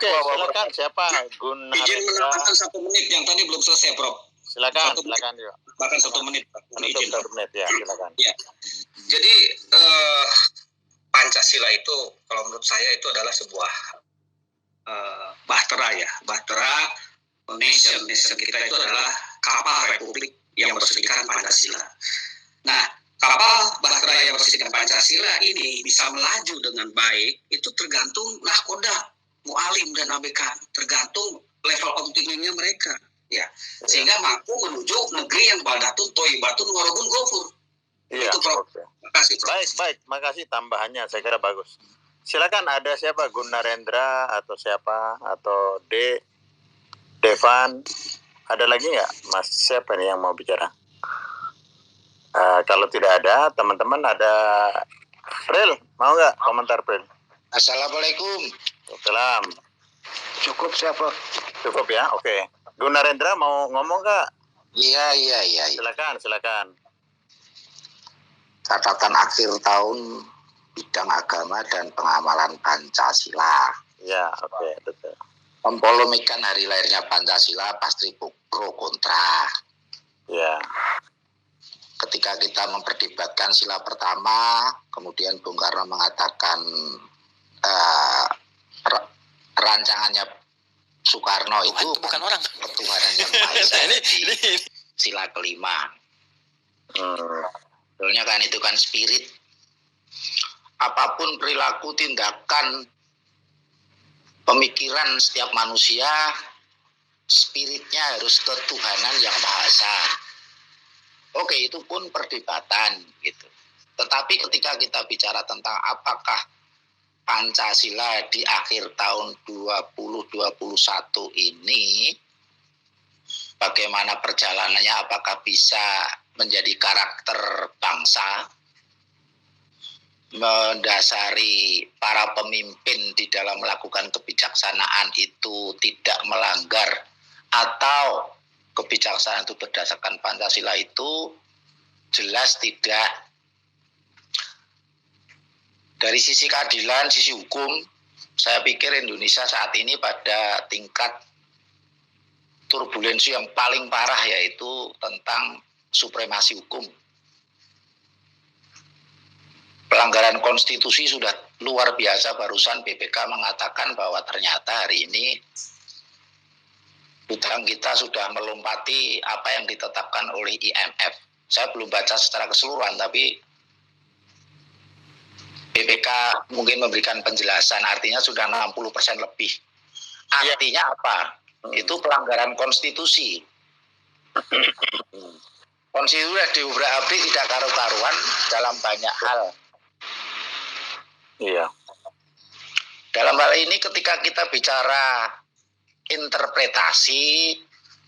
Speaker 1: Silakan siapa Guna?
Speaker 7: Izin menambahkan 1 menit yang tadi belum selesai, Prof.
Speaker 1: Silakan
Speaker 7: yuk. Bahkan 1 menit.
Speaker 1: Izin 1 menit ya, silakan.
Speaker 7: Ya. Jadi Pancasila itu kalau menurut saya itu adalah sebuah bahtera nation kita itu adalah kapal republik yang bersediakan Pancasila. Nah, kapal bahtera yang bersediakan Pancasila ini bisa melaju dengan baik itu tergantung nahkoda, mualim dan ABK, tergantung level optimumnya mereka, ya, sehingga mampu menuju negeri yang baldatun toibatun warobun gofur.
Speaker 1: Iya.
Speaker 7: Itu Prof. Terima kasih, Prof.
Speaker 1: Baik, makasih tambahannya, saya kira bagus. Silakan, ada siapa? Gunarendra atau siapa? Atau Devan? Ada lagi nggak, Mas? Siapa nih yang mau bicara? Kalau tidak ada, teman-teman ada. Pril, mau nggak komentar Pril?
Speaker 9: Assalamualaikum.
Speaker 1: Salam.
Speaker 9: Cukup siapa?
Speaker 1: Cukup ya, oke. Gunarendra mau ngomong nggak?
Speaker 9: Iya.
Speaker 1: Silakan.
Speaker 9: Catatan akhir tahun bidang agama dan pengamalan Pancasila.
Speaker 1: Ya, oke, betul.
Speaker 9: Mempolemikan hari lahirnya Pancasila pasti pro kontra.
Speaker 1: Ya.
Speaker 9: Ketika kita memperdebatkan sila pertama, kemudian Bung Karno mengatakan rancangannya Soekarno itu bukan orang ketuhanan yang Maha Esa. Sila kelima. Sebetulnya kan itu kan spirit. Apapun perilaku, tindakan, pemikiran setiap manusia spiritnya harus ketuhanan yang Maha Esa. Oke, itu pun perdebatan gitu. Tetapi ketika kita bicara tentang apakah Pancasila di akhir tahun 2021 ini bagaimana perjalanannya, apakah bisa menjadi karakter bangsa, mendasari para pemimpin di dalam melakukan kebijaksanaan itu tidak melanggar atau kebijaksanaan itu berdasarkan Pancasila, itu jelas tidak. Dari sisi keadilan, sisi hukum, saya pikir Indonesia saat ini pada tingkat turbulensi yang paling parah, yaitu tentang supremasi hukum. Pelanggaran konstitusi sudah luar biasa. Barusan BPK mengatakan bahwa ternyata hari ini hutang kita sudah melompati apa yang ditetapkan oleh IMF. Saya belum baca secara keseluruhan, tapi BPK mungkin memberikan penjelasan, artinya sudah 60% lebih. Artinya apa? Itu pelanggaran konstitusi. Konstitusi diobrak-abrik tidak karu-karuan dalam banyak hal.
Speaker 1: Iya.
Speaker 9: Dalam hal ini ketika kita bicara interpretasi,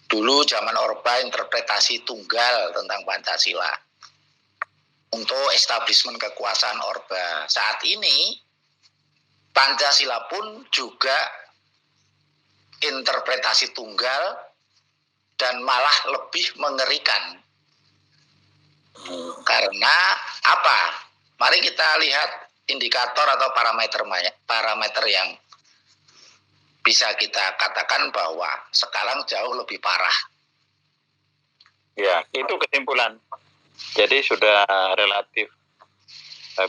Speaker 9: dulu zaman Orba interpretasi tunggal tentang Pancasila untuk establishment kekuasaan Orba. Saat ini Pancasila pun juga interpretasi tunggal dan malah lebih mengerikan. Karena apa? Mari kita lihat indikator atau parameter yang bisa kita katakan bahwa sekarang jauh lebih parah.
Speaker 1: Ya, itu kesimpulan. Jadi sudah relatif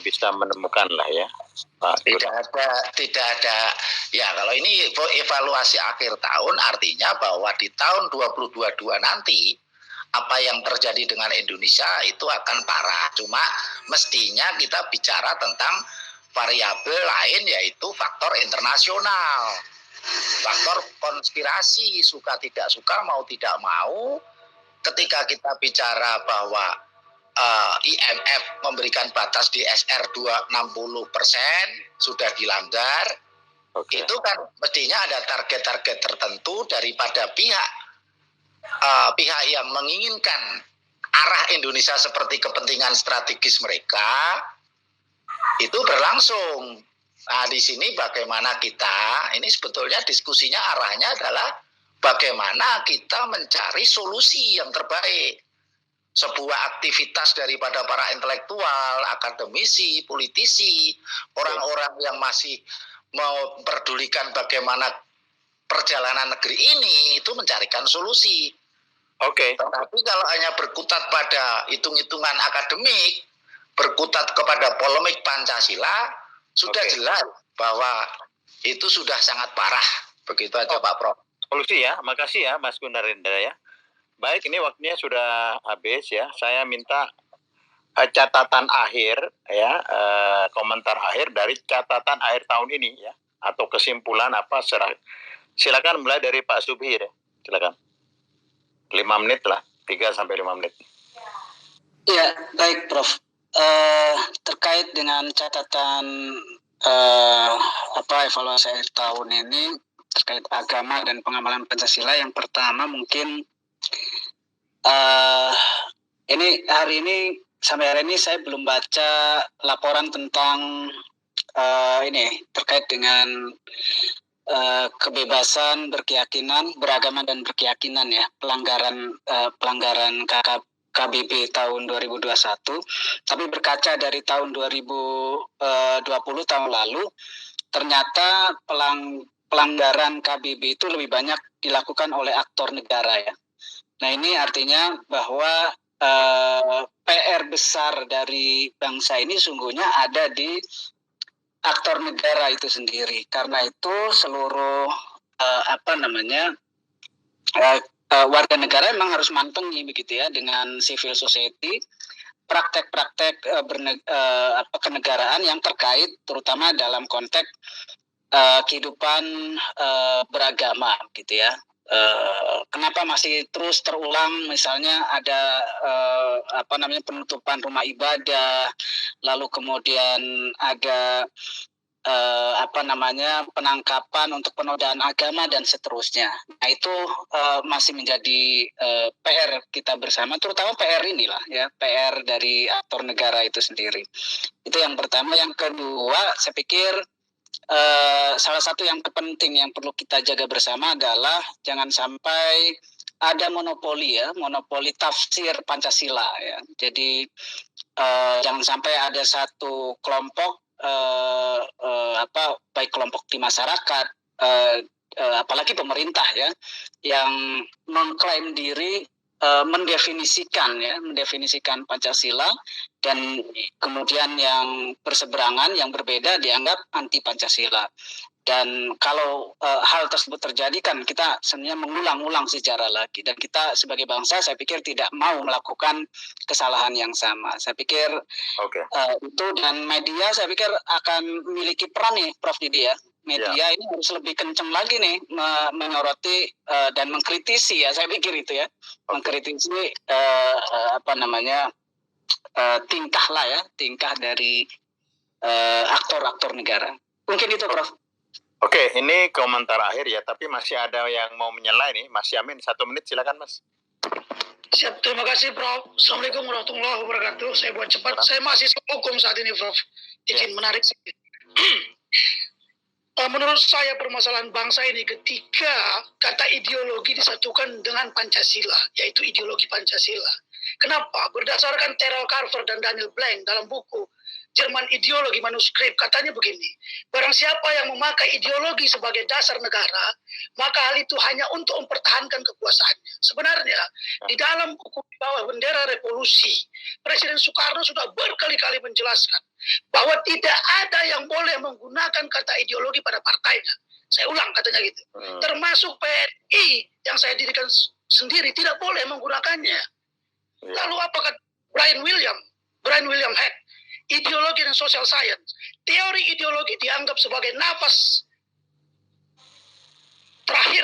Speaker 1: bisa menemukan lah ya, Pak.
Speaker 9: Tidak ada. Ya, kalau ini evaluasi akhir tahun, artinya bahwa di tahun 2022 nanti apa yang terjadi dengan Indonesia itu akan parah. Cuma mestinya kita bicara tentang variabel lain, yaitu faktor internasional, faktor konspirasi, suka tidak suka, mau tidak mau. Ketika kita bicara bahwa IMF memberikan batas di SR 60% sudah dilanggar, itu kan mestinya ada target-target tertentu daripada pihak yang menginginkan arah Indonesia seperti kepentingan strategis mereka itu berlangsung. Nah, di sini bagaimana kita, ini sebetulnya diskusinya arahnya adalah bagaimana kita mencari solusi yang terbaik. Sebuah aktivitas daripada para intelektual, akademisi, politisi, orang-orang yang masih mau memperdulikan bagaimana perjalanan negeri ini, itu mencarikan solusi.
Speaker 1: Oke.
Speaker 9: Tetapi kalau hanya berkutat pada hitung-hitungan akademik, berkutat kepada polemik Pancasila, sudah jelas bahwa itu sudah sangat parah. Begitu aja Pak Prof.
Speaker 1: Solusi ya, makasih ya Mas Gunarendra ya. Baik, ini waktunya sudah habis ya. Saya minta catatan akhir ya, komentar akhir dari catatan akhir tahun ini ya, atau kesimpulan apa, silakan mulai dari Pak Subhi ya. Silakan. 5 menit lah, 3-5 menit.
Speaker 2: Ya, baik Prof. Terkait dengan catatan evaluasi akhir tahun ini terkait agama dan pengamalan Pancasila, yang pertama mungkin sampai hari ini saya belum baca laporan tentang terkait dengan kebebasan berkeyakinan, beragama dan berkeyakinan ya, pelanggaran KBB tahun 2021. Tapi berkaca dari tahun 2020 tahun lalu, ternyata pelanggaran KBB itu lebih banyak dilakukan oleh aktor negara ya. Nah, ini artinya bahwa PR besar dari bangsa ini sungguhnya ada di aktor negara itu sendiri. Karena itu seluruh warga negara memang harus mantengi begitu ya dengan civil society, praktek-praktek kenegaraan yang terkait terutama dalam konteks kehidupan beragama gitu ya. kenapa masih terus terulang, misalnya ada penutupan rumah ibadah, lalu kemudian ada penangkapan untuk penodaan agama dan seterusnya. Nah itu masih menjadi PR kita bersama, terutama PR inilah ya, PR dari aktor negara itu sendiri. Itu yang pertama. Yang kedua, saya pikir salah satu yang penting yang perlu kita jaga bersama adalah jangan sampai ada monopoli tafsir Pancasila ya. Jadi jangan sampai ada satu kelompok baik kelompok di masyarakat, apalagi pemerintah ya, yang mengklaim diri mendefinisikan Pancasila, dan kemudian yang berseberangan, yang berbeda dianggap anti Pancasila. Dan kalau hal tersebut terjadi kan kita sebenarnya mengulang-ulang sejarah lagi, dan kita sebagai bangsa saya pikir tidak mau melakukan kesalahan yang sama. Saya pikir itu, dan media saya pikir akan memiliki peran nih Prof Didi ya. Media ini harus lebih kencang lagi nih menyoroti dan mengkritisi ya, saya pikir itu ya, mengkritisi tingkah dari aktor-aktor negara. Mungkin itu Prof.
Speaker 1: Oke, ini komentar akhir ya, tapi masih ada yang mau menyela nih, Mas Yamin, 1 menit silakan Mas.
Speaker 10: Siap, terima kasih Prof. Assalamualaikum warahmatullahi wabarakatuh. Saya buat cepat, saya masih hukum saat ini Prof. Izin menarik sedikit. Menurut saya permasalahan bangsa ini ketika kata ideologi disatukan dengan Pancasila, yaitu ideologi Pancasila. Kenapa? Berdasarkan Terrell Carver dan Daniel Blank dalam buku Jerman Ideologi Manuskrip, katanya begini, barang siapa yang memakai ideologi sebagai dasar negara, maka hal itu hanya untuk mempertahankan kekuasaannya. Sebenarnya, di dalam buku di bawah bendera revolusi, Presiden Soekarno sudah berkali-kali menjelaskan bahwa tidak ada yang boleh menggunakan kata ideologi pada partainya. Saya ulang katanya gitu. Termasuk PNI yang saya dirikan sendiri tidak boleh menggunakannya. Lalu apa kata Brian William Head, ideologi dan social science. Teori ideologi dianggap sebagai nafas terakhir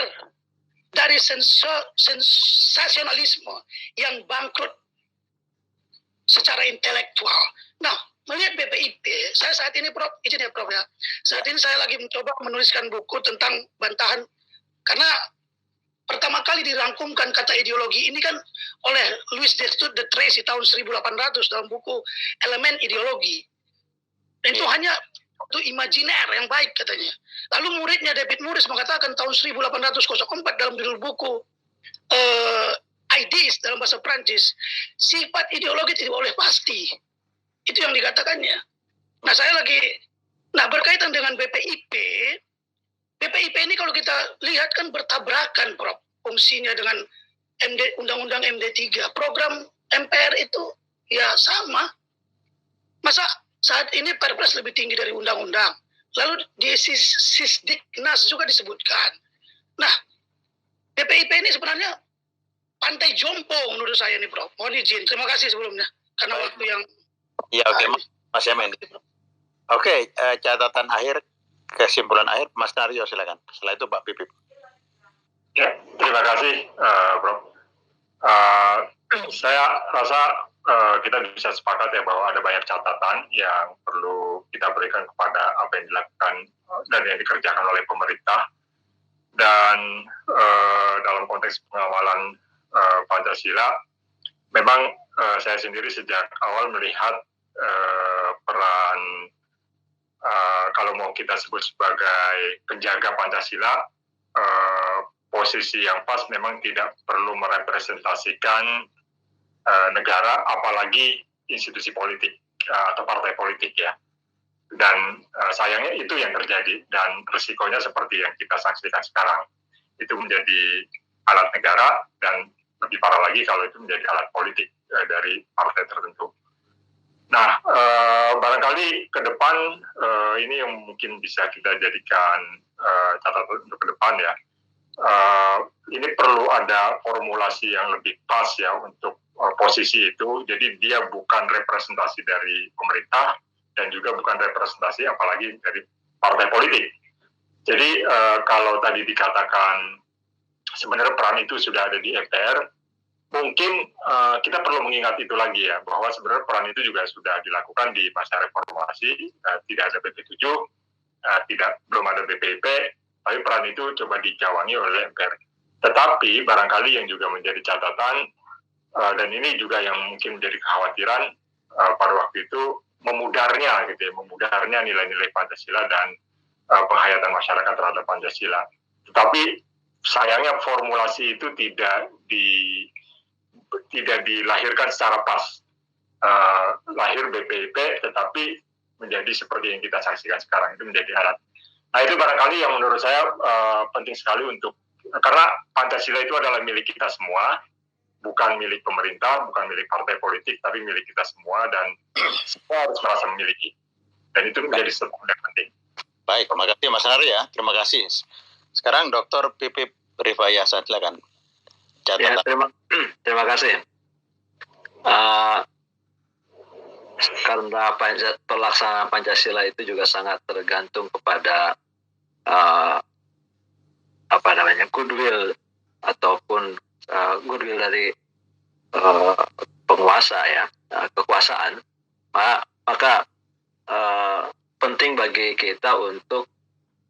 Speaker 10: dari sensasionalisme yang bangkrut secara intelektual. Nah, melihat BPIP, saya saat ini Prof, izin ya Prof ya, saat ini saya lagi mencoba menuliskan buku tentang bantahan, karena pertama kali dirangkumkan kata ideologi ini kan oleh Louis de Tracy tahun 1800 dalam buku Elemen Ideologi. Dan itu hanya itu imajiner yang baik katanya. Lalu muridnya David Morris mengatakan tahun 1804 dalam judul buku Ideas dalam bahasa Prancis, sifat ideologi tidak boleh pasti. Itu yang dikatakannya. Nah berkaitan dengan BPIP ini kalau kita lihat kan bertabrakan Prof, fungsinya dengan Undang-Undang MD3. Program MPR itu ya sama. Masa saat ini Perpres lebih tinggi dari undang-undang. Lalu di Sisdiknas juga disebutkan. Nah, BPIP ini sebenarnya pantai jompo menurut saya nih Prof. Mohon izin. Terima kasih sebelumnya karena waktu yang
Speaker 1: Mas Yamin. Oke, catatan akhir, kesimpulan akhir, Mas Naryo silakan. Setelah itu Pak Pipip.
Speaker 4: Ya, terima kasih, Prof. Saya rasa kita bisa sepakat ya bahwa ada banyak catatan yang perlu kita berikan kepada apa yang dilakukan dan yang dikerjakan oleh pemerintah. Dan dalam konteks pengawalan Pancasila, memang saya sendiri sejak awal melihat peran kalau mau kita sebut sebagai penjaga Pancasila, posisi yang pas memang tidak perlu merepresentasikan negara, apalagi institusi politik atau partai politik ya. Dan sayangnya itu yang terjadi, dan risikonya seperti yang kita saksikan sekarang. Itu menjadi alat negara, dan lebih parah lagi kalau itu menjadi alat politik dari partai tertentu. Nah, barangkali ke depan ini yang mungkin bisa kita jadikan catatan untuk ke depan ya. Ini perlu ada formulasi yang lebih pas ya untuk posisi itu. Jadi dia bukan representasi dari pemerintah dan juga bukan representasi apalagi dari partai politik. Jadi kalau tadi dikatakan sebenarnya peran itu sudah ada di MPR. Mungkin kita perlu mengingat itu lagi ya, bahwa sebenarnya peran itu juga sudah dilakukan di masa reformasi. Tidak ada BP7, belum ada BPIP, tapi peran itu coba digawangi oleh MPR. Tetapi barangkali yang juga menjadi catatan, dan ini juga yang mungkin menjadi kekhawatiran pada waktu itu, memudarnya nilai-nilai Pancasila dan penghayatan masyarakat terhadap Pancasila. Tetapi sayangnya formulasi itu tidak dilahirkan secara pas. Lahir BPIP tetapi menjadi seperti yang kita saksikan sekarang, itu menjadi alat. Nah, itu barangkali yang menurut saya penting sekali karena Pancasila itu adalah milik kita semua, bukan milik pemerintah, bukan milik partai politik, tapi milik kita semua, dan semua harus merasa memiliki. Dan itu menjadi sesuatu yang penting.
Speaker 1: Baik, terima kasih Mas Hari ya. Terima kasih. Sekarang Dr. Pipip Rifayasa, silakan.
Speaker 5: Ya, terima kasih. Karena pelaksanaan Pancasila itu juga sangat tergantung kepada goodwill ataupun goodwill dari penguasa ya, kekuasaan. Maka penting bagi kita untuk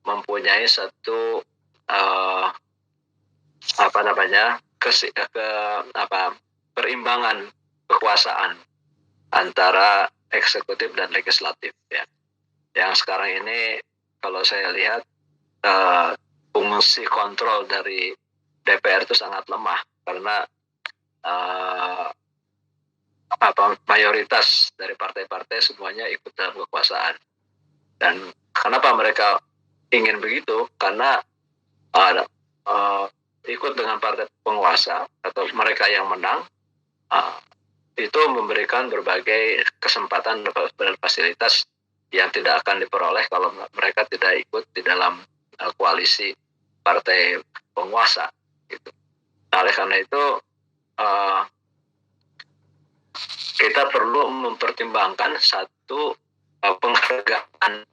Speaker 5: mempunyai satu perimbangan kekuasaan antara eksekutif dan legislatif ya. Yang sekarang ini kalau saya lihat fungsi kontrol dari DPR itu sangat lemah karena mayoritas dari partai-partai semuanya ikut dalam kekuasaan. Dan kenapa mereka ingin begitu? Karena ikut dengan partai penguasa atau mereka yang menang itu memberikan berbagai kesempatan dan fasilitas yang tidak akan diperoleh kalau mereka tidak ikut di dalam koalisi partai penguasa gitu. Nah, oleh karena itu kita perlu mempertimbangkan satu penghargaan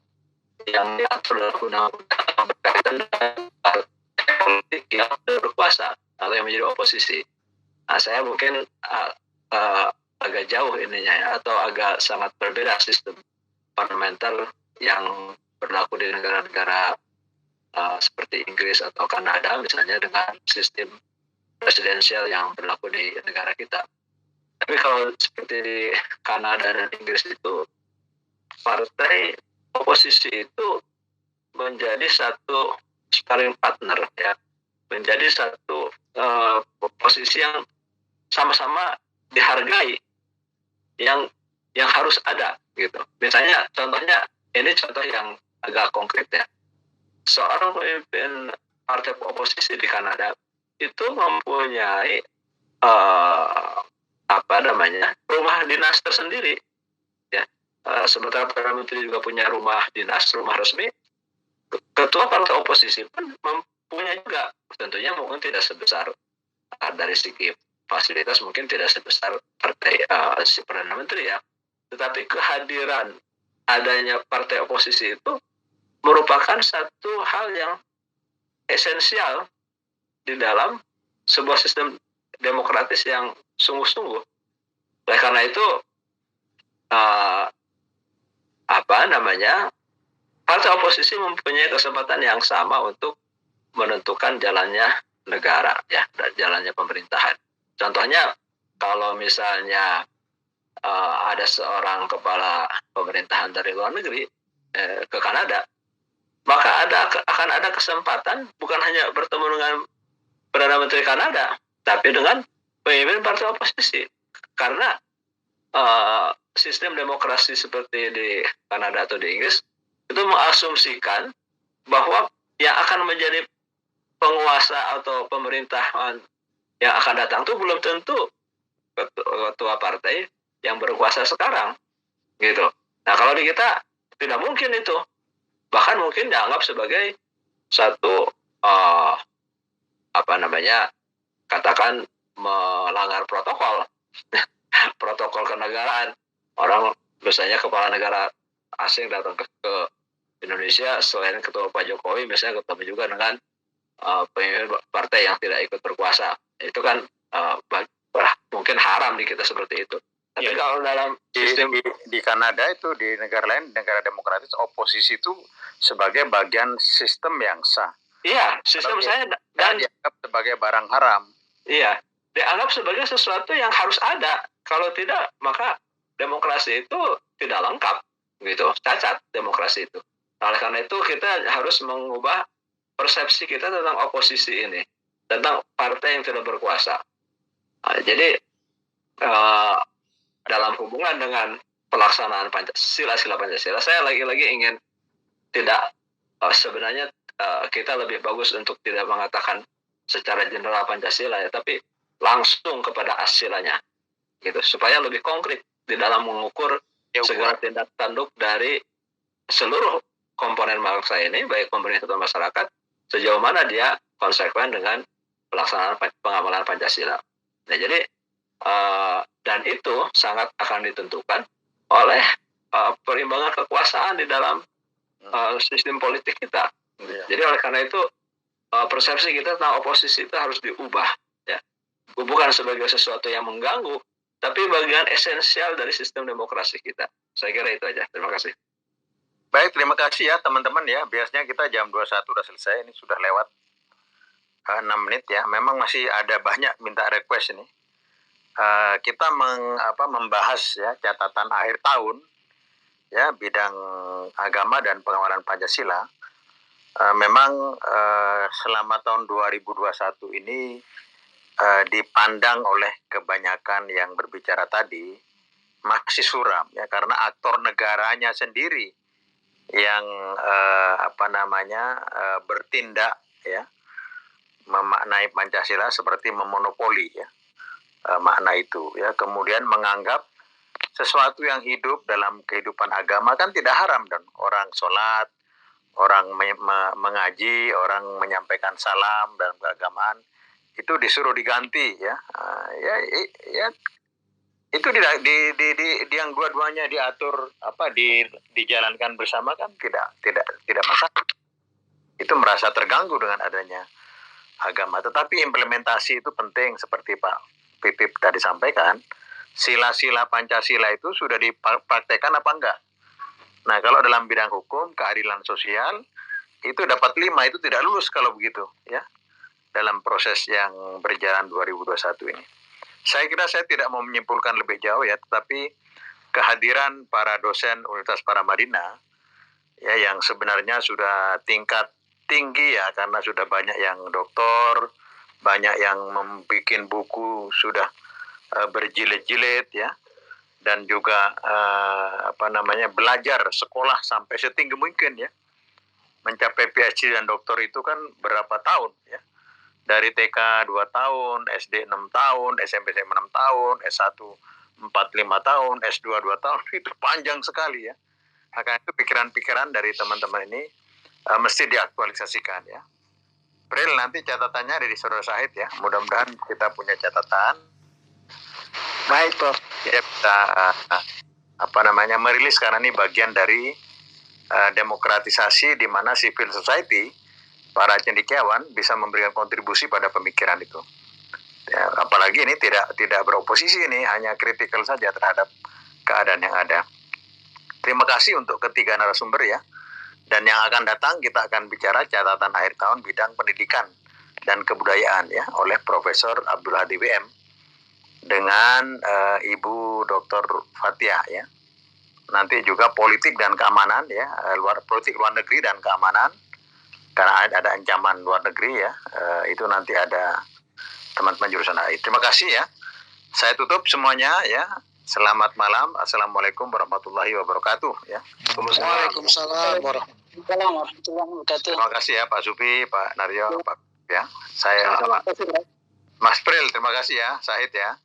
Speaker 5: yang diatur dalam undang-undang berkaitan dengan partai politik yang berkuasa atau yang menjadi oposisi. Nah, saya mungkin agak jauh ininya ya, atau agak sangat berbeda sistem parlementer yang berlaku di negara-negara seperti Inggris atau Kanada misalnya dengan sistem presidensial yang berlaku di negara kita. Tapi kalau seperti di Kanada dan Inggris itu, partai oposisi itu menjadi satu sparring partner ya, menjadi satu posisi yang sama-sama dihargai, yang harus ada gitu. Misalnya contohnya, ini contoh yang agak konkret ya, seorang pemimpin partai oposisi di Kanada itu mempunyai rumah dinas tersendiri ya. Sementara Perdana Menteri juga punya rumah dinas, rumah resmi. Ketua partai oposisi pun mempunyai juga, tentunya mungkin tidak sebesar dari segi fasilitas, mungkin tidak sebesar partai si Perdana Menteri ya, tetapi kehadiran adanya partai oposisi itu merupakan satu hal yang esensial di dalam sebuah sistem demokratis yang sungguh-sungguh. Oleh karena itu partai oposisi mempunyai kesempatan yang sama untuk menentukan jalannya negara ya, dan jalannya pemerintahan. Contohnya kalau misalnya ada seorang kepala pemerintahan dari luar negeri ke Kanada, maka akan ada kesempatan bukan hanya bertemu dengan Perdana Menteri Kanada, tapi dengan pemimpin partai oposisi. Karena sistem demokrasi seperti di Kanada atau di Inggris itu mengasumsikan bahwa yang akan menjadi penguasa atau pemerintahan yang akan datang itu belum tentu ketua partai yang berkuasa sekarang gitu. Nah, kalau di kita tidak mungkin itu, bahkan mungkin dianggap sebagai satu katakan melanggar protokol protokol kenegaraan. Orang misalnya kepala negara asing datang ke Indonesia, selain ketemu Pak Jokowi misalnya ketemu juga dengan pemimpin partai yang tidak ikut berkuasa. Itu kan mungkin haram di kita seperti itu. Tapi kalau dalam sistem
Speaker 1: di Kanada itu, di negara lain, negara demokratis, oposisi itu sebagai bagian sistem yang sah.
Speaker 5: Iya, sistem saya
Speaker 1: dan dianggap sebagai barang haram.
Speaker 5: Iya, dianggap sebagai sesuatu yang harus ada. Kalau tidak, maka demokrasi itu tidak lengkap, gitu. Cacat demokrasi itu. Oleh karena itu kita harus mengubah persepsi kita tentang oposisi ini, tentang partai yang tidak berkuasa. Jadi dalam hubungan dengan pelaksanaan sila Pancasila, saya lagi-lagi ingin tidak sebenarnya kita lebih bagus untuk tidak mengatakan secara general Pancasila ya, tapi langsung kepada asilanya, gitu, supaya lebih konkret di dalam mengukur segala tindak tanduk dari seluruh komponen bangsa ini, baik pemerintah dan masyarakat, sejauh mana dia konsekuen dengan pelaksanaan pengamalan Pancasila. Nah, jadi dan itu sangat akan ditentukan oleh perimbangan kekuasaan di dalam sistem politik kita. Jadi oleh karena itu persepsi kita tentang oposisi itu harus diubah, ya. Bukan sebagai sesuatu yang mengganggu, tapi bagian esensial dari sistem demokrasi kita. Saya kira itu aja. Terima kasih.
Speaker 1: Baik, terima kasih ya teman-teman ya. Biasanya kita jam 21 sudah selesai, ini sudah lewat 6 menit ya. Memang masih ada banyak minta request ini. Kita membahas ya catatan akhir tahun ya bidang agama dan pengamalan Pancasila. Memang selama tahun 2021 ini dipandang oleh kebanyakan yang berbicara tadi masih suram ya, karena aktor negaranya sendiri yang bertindak ya memaknai Pancasila seperti memonopoli ya makna itu ya, kemudian menganggap sesuatu yang hidup dalam kehidupan agama kan tidak haram, dan orang sholat, orang mengaji, orang menyampaikan salam dalam keagamaan itu disuruh diganti ya. Itu di yang dua-duanya diatur dijalankan bersama kan tidak masalah. Itu merasa terganggu dengan adanya agama, tetapi implementasi itu penting seperti Pak Pipip tadi sampaikan. Sila-sila Pancasila itu sudah dipraktekkan apa enggak? Nah, kalau dalam bidang hukum, keadilan sosial, itu dapat 5, itu tidak lulus kalau begitu, ya. Dalam proses yang berjalan 2021 ini. Saya kira saya tidak mau menyimpulkan lebih jauh ya, tetapi kehadiran para dosen Universitas Paramadina, ya, yang sebenarnya sudah tingkat tinggi ya, karena sudah banyak yang doktor, banyak yang membuat buku sudah berjilid-jilid ya, dan juga belajar sekolah sampai setinggi mungkin ya, mencapai PhD dan doktor itu kan berapa tahun ya, dari TK 2 tahun, SD 6 tahun, SMP 6 tahun, S1 4-5 tahun, S2 2 tahun, itu panjang sekali ya. Maka itu pikiran-pikiran dari teman-teman ini mesti diaktualisasikan ya. April nanti catatannya ada di Saudara Syahid ya. Mudah-mudahan kita punya catatan.
Speaker 2: Baik, Prof.
Speaker 1: Ya, kita merilis, karena ini bagian dari demokratisasi di mana civil society, para cendekiawan bisa memberikan kontribusi pada pemikiran itu. Ya, apalagi ini tidak beroposisi, ini hanya kritikal saja terhadap keadaan yang ada. Terima kasih untuk ketiga narasumber ya. Dan yang akan datang kita akan bicara catatan akhir tahun bidang pendidikan dan kebudayaan ya oleh Profesor Abdul Hadi WM dengan Ibu Dr. Fathia ya. Nanti juga politik dan keamanan ya, politik luar negeri dan keamanan, karena ada ancaman luar negeri ya. Itu nanti ada teman-teman jurusan AI. Terima kasih ya. Saya tutup semuanya ya. Selamat malam. Assalamualaikum warahmatullahi wabarakatuh ya.
Speaker 10: Waalaikumsalam warahmatullahi wabarakatuh.
Speaker 1: Terima kasih ya Pak Supi, Pak Naryo, Pak ya. Saya Mas Pril, terima kasih ya, Syahid ya.